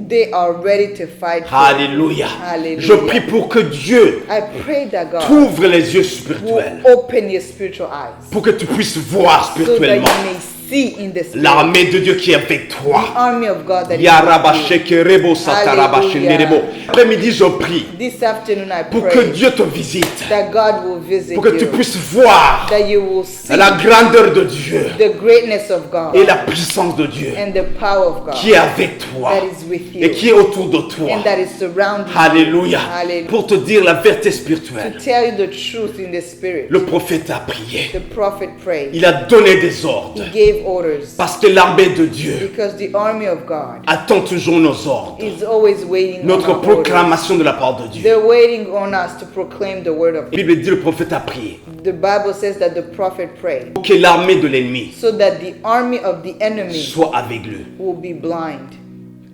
Speaker 2: They are ready to fight for you.
Speaker 1: Alléluia.
Speaker 2: Hallelujah.
Speaker 1: Je prie pour que Dieu
Speaker 2: I pray that God
Speaker 1: t'ouvre les yeux spirituels,
Speaker 2: will open your spiritual eyes,
Speaker 1: pour que tu puisses voir
Speaker 2: so that you
Speaker 1: spirituellement
Speaker 2: may see in the spirit
Speaker 1: l'armée de Dieu qui est avec
Speaker 2: the
Speaker 1: toi.
Speaker 2: army of God that is with
Speaker 1: Yarabashekerebo satarabashenderebo. Après-midi, je prie
Speaker 2: you. This afternoon I
Speaker 1: pour que
Speaker 2: pray
Speaker 1: Dieu te visite,
Speaker 2: that God will visit
Speaker 1: pour que tu
Speaker 2: you,
Speaker 1: puisses voir
Speaker 2: that you will see
Speaker 1: la grandeur de Dieu
Speaker 2: the greatness of God
Speaker 1: et la puissance de Dieu
Speaker 2: and the power of God
Speaker 1: qui est avec toi
Speaker 2: that is with you
Speaker 1: et qui est autour de toi.
Speaker 2: and that is surrounding
Speaker 1: Alléluia.
Speaker 2: you. Hallelujah.
Speaker 1: Pour te dire la vérité
Speaker 2: To
Speaker 1: spirituelle,
Speaker 2: tell you the truth in the spirit,
Speaker 1: le prophète a prié.
Speaker 2: the prophet prayed.
Speaker 1: Il a donné des ordres.
Speaker 2: He gave orders
Speaker 1: Parce que l'armée de Dieu
Speaker 2: because the army of God
Speaker 1: attend toujours nos ordres.
Speaker 2: is always waiting on
Speaker 1: Notre
Speaker 2: our orders.
Speaker 1: proclamation de la part de Dieu.
Speaker 2: They're waiting on us to proclaim the word of
Speaker 1: La
Speaker 2: God.
Speaker 1: Bible dit le prophète a prié
Speaker 2: The Bible says that the prophet prayed
Speaker 1: pour que l'armée de l'ennemi
Speaker 2: so that the army of the enemy
Speaker 1: soit aveuglée.
Speaker 2: will be blind.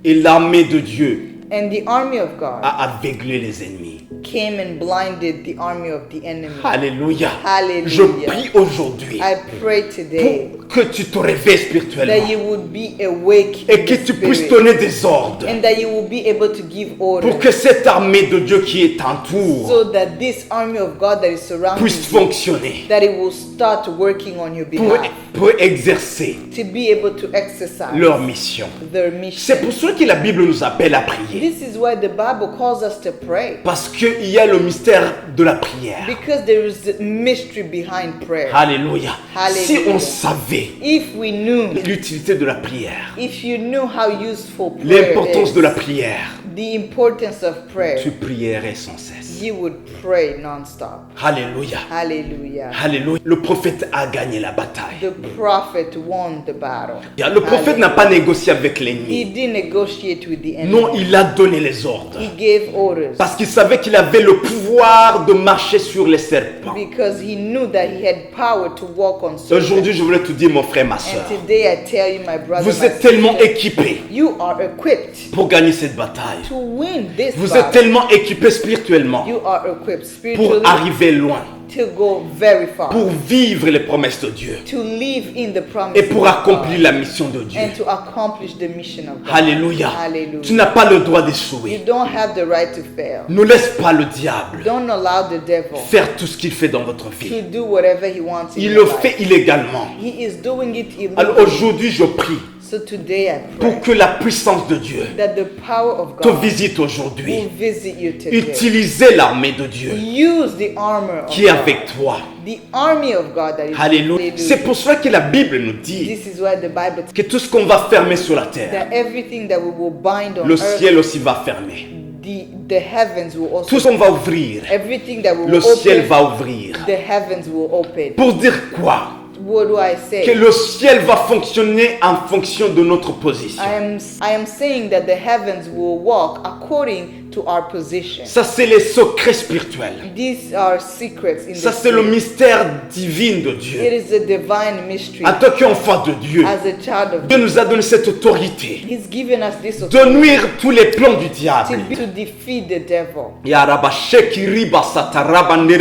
Speaker 1: Et l'armée de Dieu
Speaker 2: And the army of God
Speaker 1: a aveuglé les ennemis.
Speaker 2: came and blinded the army of the enemy.
Speaker 1: Alléluia.
Speaker 2: Hallelujah.
Speaker 1: Je prie aujourd'hui
Speaker 2: I pray today
Speaker 1: pour que tu te réveilles
Speaker 2: that
Speaker 1: spirituellement
Speaker 2: you would be awake
Speaker 1: et
Speaker 2: in
Speaker 1: que
Speaker 2: the
Speaker 1: tu puisses
Speaker 2: spirit,
Speaker 1: donner des ordres
Speaker 2: and that you will be able to give
Speaker 1: pour
Speaker 2: orders
Speaker 1: que cette armée de Dieu qui est entoure
Speaker 2: so that this army of God that is surrounding
Speaker 1: puisse
Speaker 2: you,
Speaker 1: fonctionner
Speaker 2: that it will start working on your
Speaker 1: pour,
Speaker 2: behalf,
Speaker 1: pour exercer
Speaker 2: to be able to exercise
Speaker 1: leur mission.
Speaker 2: their
Speaker 1: C'est
Speaker 2: mission.
Speaker 1: pour cela que la Bible nous appelle à prier.
Speaker 2: This is why the Bible calls us to pray,
Speaker 1: Parce qu'il y a le mystère de la prière.
Speaker 2: because there is a mystery behind prayer.
Speaker 1: Alléluia. Si
Speaker 2: Hallelujah.
Speaker 1: on savait
Speaker 2: If we knew,
Speaker 1: l'utilité de la prière,
Speaker 2: if you knew how useful prayer
Speaker 1: l'importance de la
Speaker 2: is,
Speaker 1: prière,
Speaker 2: the importance of
Speaker 1: tu
Speaker 2: prayer,
Speaker 1: prierais sans cesse.
Speaker 2: you would pray non-stop.
Speaker 1: Alléluia.
Speaker 2: Hallelujah.
Speaker 1: Alléluia. Le prophète a gagné la bataille.
Speaker 2: The prophet won the battle.
Speaker 1: Le prophète n'a pas négocié avec
Speaker 2: He
Speaker 1: l'ennemi.
Speaker 2: didn't negotiate with the enemy.
Speaker 1: Non, il a donné les ordres.
Speaker 2: He gave orders
Speaker 1: Parce qu'il savait qu'il avait le pouvoir de marcher sur les serpents.
Speaker 2: because he knew that he had power to walk on serpents.
Speaker 1: Aujourd'hui, je voulais te dire, mon frère, ma soeur,
Speaker 2: And today I tell you, my brother,
Speaker 1: vous
Speaker 2: my
Speaker 1: êtes tellement
Speaker 2: sister,
Speaker 1: équipés
Speaker 2: you are equipped
Speaker 1: pour gagner cette bataille.
Speaker 2: to win this
Speaker 1: Vous êtes
Speaker 2: battle.
Speaker 1: tellement équipés spirituellement
Speaker 2: You are equipped
Speaker 1: pour
Speaker 2: spiritually
Speaker 1: arriver loin,
Speaker 2: to go very far,
Speaker 1: pour vivre les promesses de Dieu
Speaker 2: to live in the promise
Speaker 1: et pour accomplir la mission de Dieu.
Speaker 2: and to accomplish the mission of God.
Speaker 1: Alléluia.
Speaker 2: Hallelujah.
Speaker 1: Tu n'as pas le droit
Speaker 2: You
Speaker 1: d'échouer.
Speaker 2: don't have the right to fail.
Speaker 1: Ne laisse pas le diable
Speaker 2: Don't allow the devil
Speaker 1: faire tout ce qu'il fait dans votre
Speaker 2: to
Speaker 1: vie.
Speaker 2: do whatever he wants in
Speaker 1: Il
Speaker 2: your
Speaker 1: le
Speaker 2: life.
Speaker 1: fait illégalement.
Speaker 2: He is doing it
Speaker 1: Alors
Speaker 2: illegally.
Speaker 1: aujourd'hui, je prie
Speaker 2: So today I
Speaker 1: pour
Speaker 2: pray
Speaker 1: que la puissance de Dieu
Speaker 2: that the power of
Speaker 1: te
Speaker 2: God
Speaker 1: visite
Speaker 2: will
Speaker 1: aujourd'hui.
Speaker 2: visit you today.
Speaker 1: Utilisez l'armée de Dieu
Speaker 2: Use the armor of
Speaker 1: qui est
Speaker 2: God.
Speaker 1: avec toi.
Speaker 2: The army of God that is
Speaker 1: Alléluia. C'est pour cela que la Bible nous dit
Speaker 2: This is why the Bible
Speaker 1: que tout ce qu'on va fermer sur la terre,
Speaker 2: that everything that we will bind on
Speaker 1: le
Speaker 2: earth,
Speaker 1: ciel aussi va fermer.
Speaker 2: the heavens will also
Speaker 1: Tout ce qu'on va ouvrir,
Speaker 2: everything that we
Speaker 1: le
Speaker 2: will
Speaker 1: ciel
Speaker 2: open,
Speaker 1: va ouvrir.
Speaker 2: the heavens will open.
Speaker 1: Pour dire quoi?
Speaker 2: What do I say?
Speaker 1: Que le ciel va fonctionner en fonction de notre position.
Speaker 2: I am saying that the heavens will walk according to our position.
Speaker 1: Ça, c'est les secrets spirituels.
Speaker 2: These are secrets in
Speaker 1: Ça,
Speaker 2: the
Speaker 1: c'est le
Speaker 2: spirit.
Speaker 1: mystère divin de Dieu.
Speaker 2: It is a divine mystery.
Speaker 1: En tant qu'enfant de Dieu,
Speaker 2: As a child of
Speaker 1: Dieu
Speaker 2: God,
Speaker 1: nous a donné cette autorité
Speaker 2: He's given us this
Speaker 1: de
Speaker 2: authority
Speaker 1: nuire tous les plans du diable.
Speaker 2: to defeat the devil.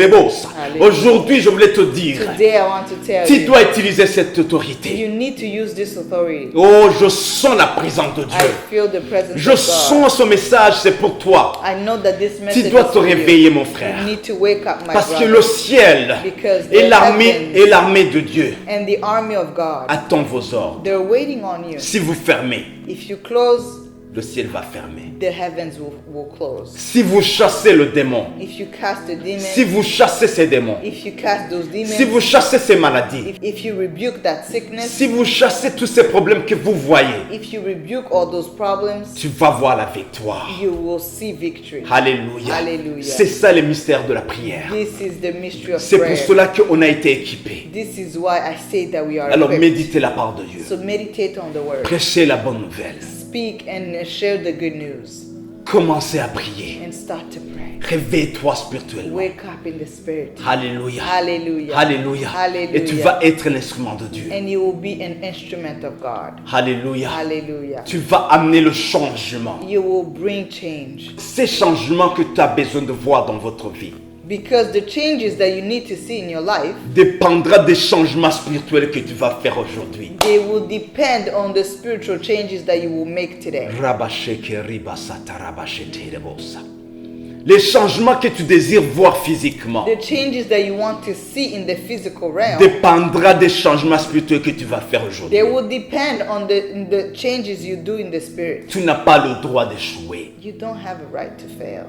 Speaker 2: Alléluia.
Speaker 1: Aujourd'hui, je voulais te dire,
Speaker 2: Today I want to tell
Speaker 1: tu
Speaker 2: you,
Speaker 1: dois utiliser cette autorité.
Speaker 2: you need to use this authority.
Speaker 1: Oh, je sens la présence de
Speaker 2: I
Speaker 1: Dieu.
Speaker 2: feel the presence
Speaker 1: Je
Speaker 2: of God.
Speaker 1: sens ce message, c'est pour toi.
Speaker 2: I know that this
Speaker 1: Tu
Speaker 2: message
Speaker 1: dois
Speaker 2: is
Speaker 1: te
Speaker 2: for you.
Speaker 1: réveiller, mon frère.
Speaker 2: You need to wake up, my
Speaker 1: Parce que
Speaker 2: brother.
Speaker 1: le ciel
Speaker 2: Because
Speaker 1: et
Speaker 2: the
Speaker 1: l'armée
Speaker 2: heavens
Speaker 1: de Dieu
Speaker 2: and the army of God,
Speaker 1: attendent vos ordres.
Speaker 2: they're waiting on you.
Speaker 1: Si vous fermez,
Speaker 2: If you close,
Speaker 1: le ciel va fermer.
Speaker 2: the heavens will close.
Speaker 1: Si vous chassez le démon,
Speaker 2: If you cast a demon,
Speaker 1: si vous chassez ces démons,
Speaker 2: if you cast those demons,
Speaker 1: si vous chassez ces maladies,
Speaker 2: if you rebuke that sickness,
Speaker 1: si vous chassez tous ces problèmes que vous voyez,
Speaker 2: if you rebuke all those problems,
Speaker 1: tu vas voir la victoire.
Speaker 2: you will see victory.
Speaker 1: Alléluia.
Speaker 2: Alléluia.
Speaker 1: C'est ça le mystère de la prière.
Speaker 2: This is the mystery of
Speaker 1: C'est pour
Speaker 2: prayer.
Speaker 1: cela qu'on a été équipés.
Speaker 2: This is why I say that we are
Speaker 1: Alors
Speaker 2: equipped.
Speaker 1: méditez la part de Dieu.
Speaker 2: So meditate on the word.
Speaker 1: Prêchez la bonne nouvelle.
Speaker 2: Speak and share the good news.
Speaker 1: Commencez à prier.
Speaker 2: And start to pray.
Speaker 1: Réveille-toi spirituellement.
Speaker 2: Wake up in the spirit.
Speaker 1: Alléluia.
Speaker 2: Hallelujah.
Speaker 1: Alléluia.
Speaker 2: Hallelujah.
Speaker 1: Et tu vas être un instrument de Dieu.
Speaker 2: And you will be an instrument of God.
Speaker 1: Alléluia.
Speaker 2: Hallelujah.
Speaker 1: Tu vas amener le changement.
Speaker 2: You will bring change.
Speaker 1: Ces changements que tu as besoin de voir dans votre vie
Speaker 2: Because the changes that you need to see in your life,
Speaker 1: dépendra des changements spirituels que tu vas faire aujourd'hui.
Speaker 2: they will depend on the spiritual changes that you will make today.
Speaker 1: Les changements que tu désires voir physiquement
Speaker 2: The changes that you want to see in the physical realm,
Speaker 1: dépendra des changements spirituels que tu vas faire aujourd'hui.
Speaker 2: they will depend on the changes you do in the spirit.
Speaker 1: Tu n'as pas le droit d'échouer.
Speaker 2: You don't have a right to fail.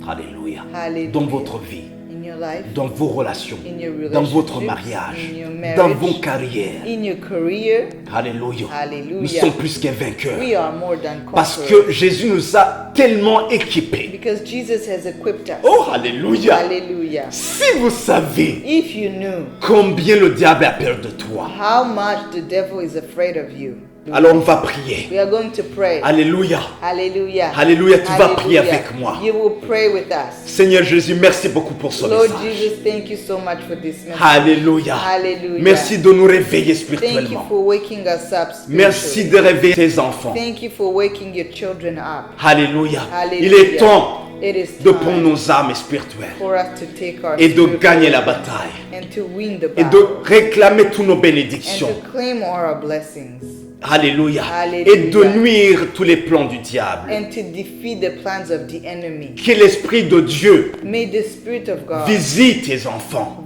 Speaker 1: Alléluia.
Speaker 2: Hallelujah.
Speaker 1: Dans votre vie,
Speaker 2: In your life,
Speaker 1: dans vos relations,
Speaker 2: in your
Speaker 1: dans votre
Speaker 2: relationships,
Speaker 1: mariage,
Speaker 2: in your marriage,
Speaker 1: dans vos carrières.
Speaker 2: in your career,
Speaker 1: Alléluia.
Speaker 2: Hallelujah.
Speaker 1: Nous sommes plus qu'un vainqueur.
Speaker 2: we are more than
Speaker 1: Parce
Speaker 2: conquerors.
Speaker 1: que Jésus nous a tellement équipés.
Speaker 2: Because Jesus has equipped us.
Speaker 1: Oh, alléluia.
Speaker 2: Hallelujah.
Speaker 1: Si vous savez
Speaker 2: If you knew
Speaker 1: combien le diable a peur de toi,
Speaker 2: how much the devil is afraid of you,
Speaker 1: alors on va prier.
Speaker 2: we are going to pray.
Speaker 1: Alléluia.
Speaker 2: Hallelujah.
Speaker 1: Alléluia, tu vas prier
Speaker 2: Hallelujah.
Speaker 1: avec moi.
Speaker 2: You will pray with us.
Speaker 1: Seigneur Jésus, merci beaucoup pour ce
Speaker 2: Lord
Speaker 1: message.
Speaker 2: Jesus, thank you so much for this message.
Speaker 1: Alléluia.
Speaker 2: Hallelujah.
Speaker 1: Merci de nous réveiller
Speaker 2: Thank you
Speaker 1: spirituellement.
Speaker 2: for waking us up
Speaker 1: Merci
Speaker 2: spiritually.
Speaker 1: de réveiller tes enfants.
Speaker 2: Thank you for waking your children up.
Speaker 1: Alléluia.
Speaker 2: Hallelujah.
Speaker 1: Il est temps
Speaker 2: It is
Speaker 1: de prendre
Speaker 2: time
Speaker 1: nos âmes spirituelles
Speaker 2: for us to take our
Speaker 1: et de
Speaker 2: spiritual
Speaker 1: gagner la
Speaker 2: life
Speaker 1: bataille
Speaker 2: and to win the
Speaker 1: et de
Speaker 2: battle
Speaker 1: réclamer toutes nos
Speaker 2: and
Speaker 1: bénédictions.
Speaker 2: to claim all our blessings
Speaker 1: Alléluia.
Speaker 2: Hallelujah.
Speaker 1: Et de nuire tous les plans du diable.
Speaker 2: and to defeat the plans of the enemy.
Speaker 1: Que l'Esprit de Dieu
Speaker 2: May the Spirit of God
Speaker 1: visite tes enfants.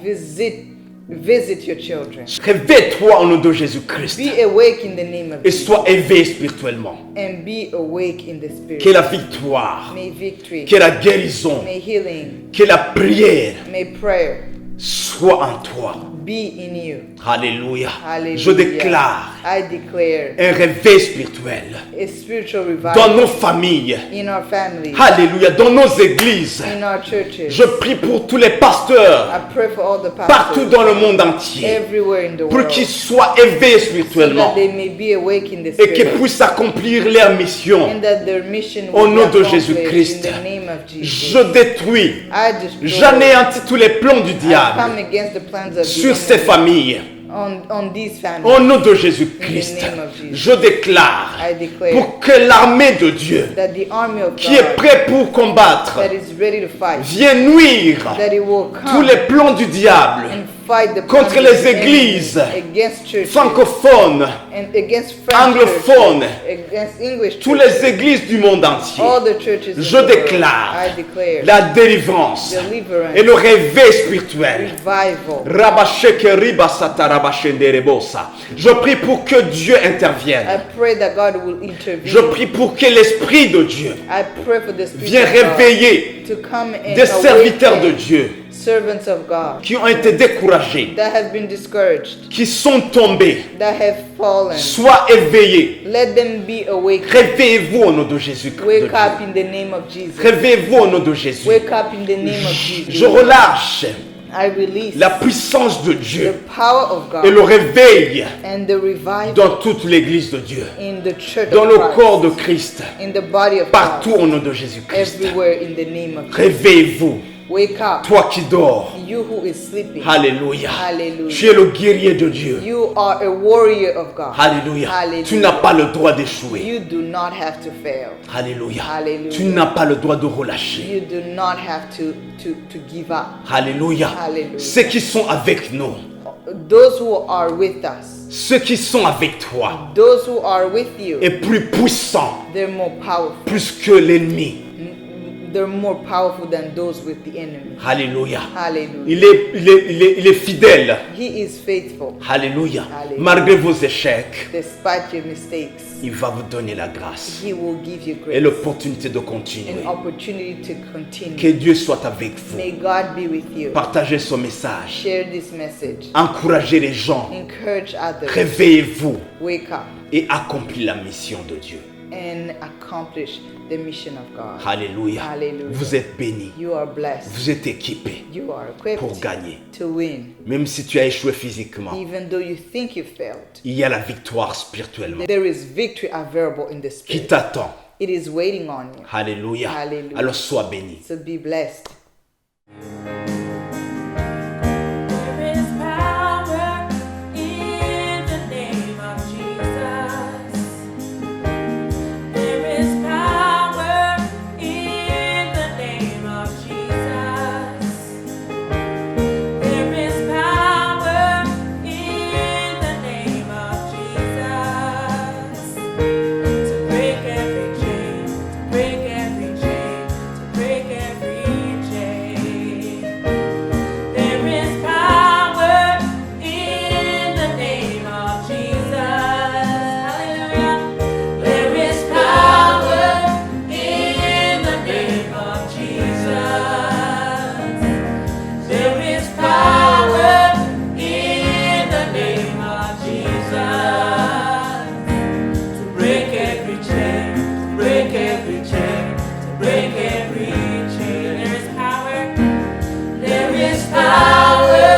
Speaker 2: visit your children.
Speaker 1: Réveille-toi au nom de Jésus-Christ
Speaker 2: Be awake in the name of
Speaker 1: et
Speaker 2: Jesus
Speaker 1: sois éveillé spirituellement.
Speaker 2: and be awake in the
Speaker 1: Que
Speaker 2: Spirit.
Speaker 1: la victoire,
Speaker 2: May victory,
Speaker 1: que la guérison,
Speaker 2: may healing,
Speaker 1: que la prière
Speaker 2: may prayer
Speaker 1: soit en toi.
Speaker 2: be in you.
Speaker 1: Alléluia.
Speaker 2: Hallelujah.
Speaker 1: Je déclare
Speaker 2: I declare
Speaker 1: un réveil spirituel
Speaker 2: a spiritual
Speaker 1: dans
Speaker 2: revival
Speaker 1: nos familles.
Speaker 2: in our families,
Speaker 1: Alléluia. Dans nos églises.
Speaker 2: in our churches.
Speaker 1: Je prie pour tous les pasteurs
Speaker 2: I pray for all the
Speaker 1: partout
Speaker 2: pastors
Speaker 1: dans le monde entier
Speaker 2: everywhere in the
Speaker 1: pour
Speaker 2: world
Speaker 1: qu'ils soient éveillés
Speaker 2: so
Speaker 1: spirituellement
Speaker 2: that they may be awake in the
Speaker 1: et qu'ils
Speaker 2: Spirit
Speaker 1: puissent accomplir leur mission.
Speaker 2: and that their mission
Speaker 1: Au
Speaker 2: will be
Speaker 1: nom de
Speaker 2: accomplished
Speaker 1: Jésus-Christ,
Speaker 2: in the name of Jesus.
Speaker 1: je détruis,
Speaker 2: I destroy,
Speaker 1: j'anéantis tous les plans du
Speaker 2: I come
Speaker 1: diable
Speaker 2: against the plans of the
Speaker 1: sur ces
Speaker 2: enemy
Speaker 1: familles.
Speaker 2: on these families.
Speaker 1: Au nom de Jésus-Christ,
Speaker 2: In the name of Jesus.
Speaker 1: je déclare
Speaker 2: I declare
Speaker 1: pour que l'armée de Dieu
Speaker 2: that the army of
Speaker 1: qui est
Speaker 2: God
Speaker 1: prête pour combattre
Speaker 2: that is ready to fight,
Speaker 1: vienne nuire
Speaker 2: that it will
Speaker 1: tous
Speaker 2: come
Speaker 1: les plans du diable
Speaker 2: and fight the
Speaker 1: contre
Speaker 2: plans of
Speaker 1: les
Speaker 2: the enemy
Speaker 1: églises
Speaker 2: against churches
Speaker 1: francophones,
Speaker 2: and against French
Speaker 1: anglophones,
Speaker 2: churches, against English
Speaker 1: toutes
Speaker 2: churches,
Speaker 1: les églises du monde entier.
Speaker 2: all the churches. in
Speaker 1: Je
Speaker 2: the world.
Speaker 1: déclare
Speaker 2: I declare
Speaker 1: la délivrance
Speaker 2: deliverance,
Speaker 1: et le réveil spirituel.
Speaker 2: revival.
Speaker 1: Je prie pour que Dieu intervienne.
Speaker 2: I pray that God will intervene.
Speaker 1: Je prie pour que l'Esprit de Dieu
Speaker 2: I pray for the Spirit
Speaker 1: vienne
Speaker 2: of God
Speaker 1: réveiller
Speaker 2: to come and
Speaker 1: des serviteurs de
Speaker 2: awaken
Speaker 1: Dieu
Speaker 2: servants of God
Speaker 1: qui ont été découragés,
Speaker 2: that have been discouraged,
Speaker 1: qui sont tombés.
Speaker 2: that have fallen.
Speaker 1: Soient éveillés.
Speaker 2: Let them be awakened.
Speaker 1: Réveillez-vous au nom de Jésus.
Speaker 2: Wake up in the name of Jesus.
Speaker 1: Réveillez-vous au nom de Jésus.
Speaker 2: Wake up in the name of
Speaker 1: Je
Speaker 2: Jesus.
Speaker 1: relâche
Speaker 2: I release
Speaker 1: la puissance de
Speaker 2: the
Speaker 1: Dieu
Speaker 2: power of
Speaker 1: et
Speaker 2: God
Speaker 1: le réveil
Speaker 2: and the revival
Speaker 1: dans toute l'église de Dieu,
Speaker 2: in the church
Speaker 1: dans
Speaker 2: of
Speaker 1: le
Speaker 2: Christ,
Speaker 1: corps de Christ,
Speaker 2: in the body of
Speaker 1: partout
Speaker 2: God,
Speaker 1: au nom de Jésus-Christ.
Speaker 2: everywhere in the name of Jesus.
Speaker 1: Réveillez-vous,
Speaker 2: Wake up,
Speaker 1: toi qui dors.
Speaker 2: you who is sleeping.
Speaker 1: Alléluia.
Speaker 2: Hallelujah.
Speaker 1: Tu es le guerrier de Dieu.
Speaker 2: You are a warrior of God.
Speaker 1: Alléluia.
Speaker 2: Hallelujah.
Speaker 1: Tu n'as pas le droit d'échouer.
Speaker 2: You do not have to fail.
Speaker 1: Alléluia.
Speaker 2: Hallelujah.
Speaker 1: Tu n'as pas le droit de relâcher.
Speaker 2: You do not have to give up.
Speaker 1: Alléluia.
Speaker 2: Hallelujah.
Speaker 1: Ceux qui sont avec nous,
Speaker 2: Those who are with us,
Speaker 1: ceux qui sont avec toi,
Speaker 2: those who are with you,
Speaker 1: est plus puissant,
Speaker 2: they're more powerful.
Speaker 1: plus que l'ennemi.
Speaker 2: They're more powerful than those with the enemy.
Speaker 1: Alléluia.
Speaker 2: Hallelujah.
Speaker 1: Il est fidèle.
Speaker 2: He is faithful.
Speaker 1: Alléluia.
Speaker 2: Alléluia.
Speaker 1: Malgré vos échecs,
Speaker 2: Despite your mistakes,
Speaker 1: il va vous donner la grâce
Speaker 2: He will give you
Speaker 1: et
Speaker 2: grace,
Speaker 1: l'opportunité de continuer.
Speaker 2: an opportunity to continue.
Speaker 1: Que Dieu soit avec vous.
Speaker 2: May God be with you.
Speaker 1: Partagez ce message.
Speaker 2: Share this message.
Speaker 1: Encouragez les gens.
Speaker 2: Encourage others.
Speaker 1: Réveillez-vous
Speaker 2: Wake up
Speaker 1: et accomplis la mission de Dieu.
Speaker 2: and accomplish the mission of God.
Speaker 1: Alléluia.
Speaker 2: Hallelujah.
Speaker 1: Vous êtes bénis.
Speaker 2: You are blessed.
Speaker 1: Vous êtes équipés
Speaker 2: You are equipped
Speaker 1: pour gagner.
Speaker 2: to win.
Speaker 1: Même si tu as échoué physiquement,
Speaker 2: Even though you think you failed,
Speaker 1: il y a la victoire spirituellement
Speaker 2: there is victory available in the
Speaker 1: qui
Speaker 2: Spirit.
Speaker 1: t'attend.
Speaker 2: It is waiting on you.
Speaker 1: Alléluia.
Speaker 2: Alléluia.
Speaker 1: Alors sois béni.
Speaker 2: So be blessed.
Speaker 3: There is power in the name of Jesus. There is power in the name of Jesus. There is power in the name of Jesus. To break every chain, to break every chain, to break every chain. There is power in the name of Jesus. Hallelujah. There is power in the name of Jesus. There is power in the name of Jesus. To break every chain, to break every chain, to break every chain. There is power. There is power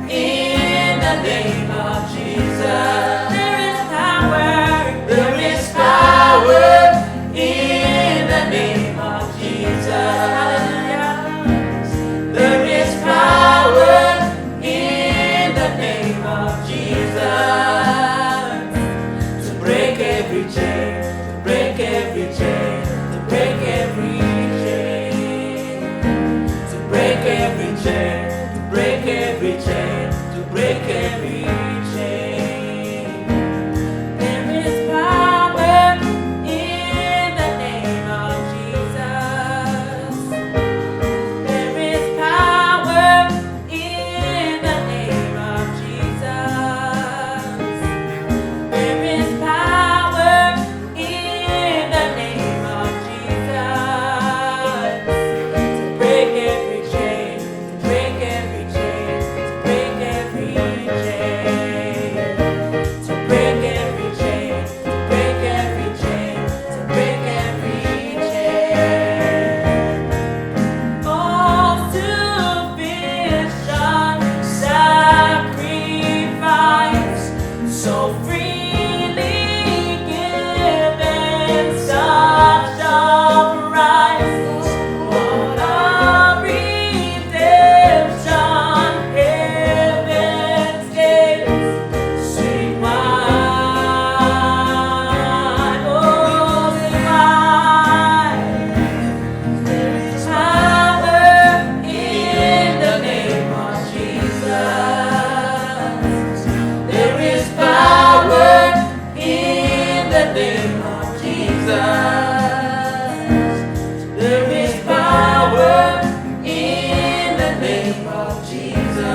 Speaker 3: in the name of Jesus. There is power. There is power in the name of Jesus. Hallelujah. There is power in the name of Jesus to break every chain, to break every chain, to break every chain, to break every chain, to break every chain, to break every chain. There is power in the name of Jesus. There is power in the name of Jesus. There is power in the name of Jesus to break every chain, to break every chain, to break every chain, to break every chain, to break every chain, to break every chain. All sufficient sacrifice, so freely given, such a price. What a redemption, heaven's gates. Sing wide, oh, sing wide. There is power in the name of Jesus. There is power in the name of Jesus. There is power in the name of Jesus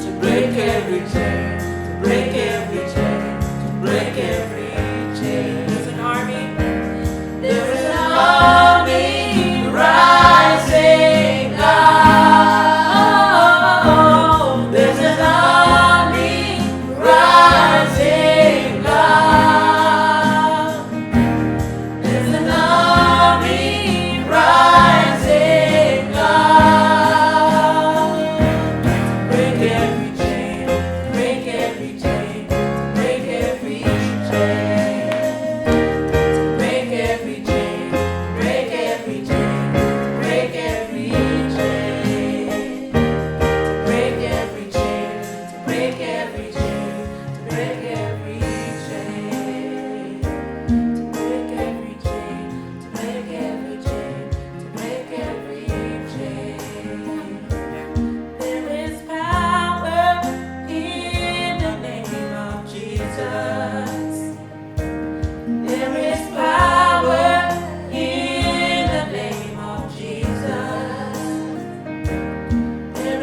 Speaker 3: to break every chain, to break every chain, to break every chain. There's an army. There is an army rising up. There's an army rising up.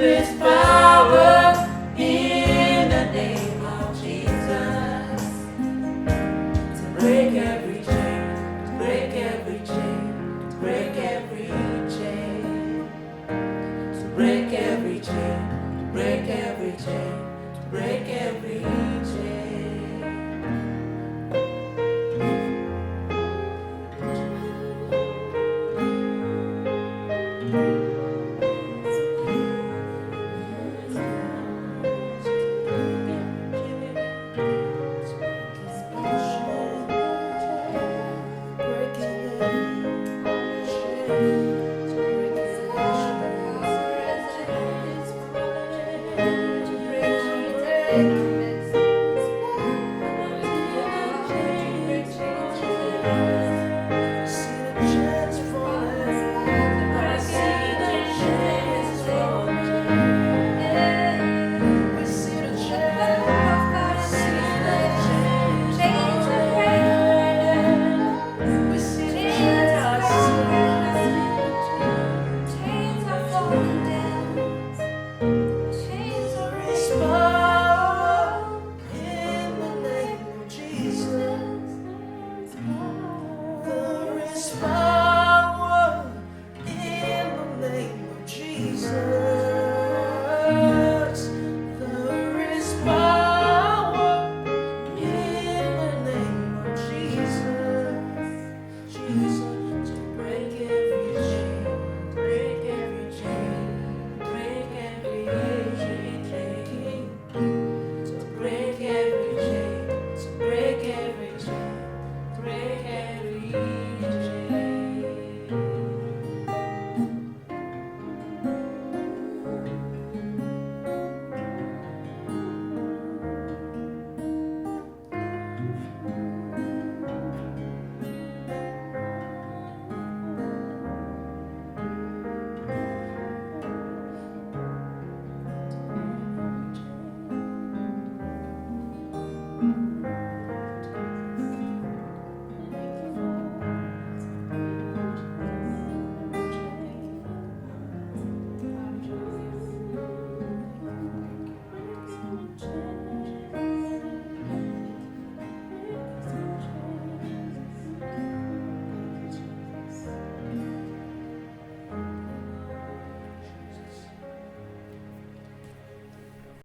Speaker 3: is power in the name of Jesus to break every chain, to break every chain, to break every chain, to break every chain, to break every chain, to break every chain.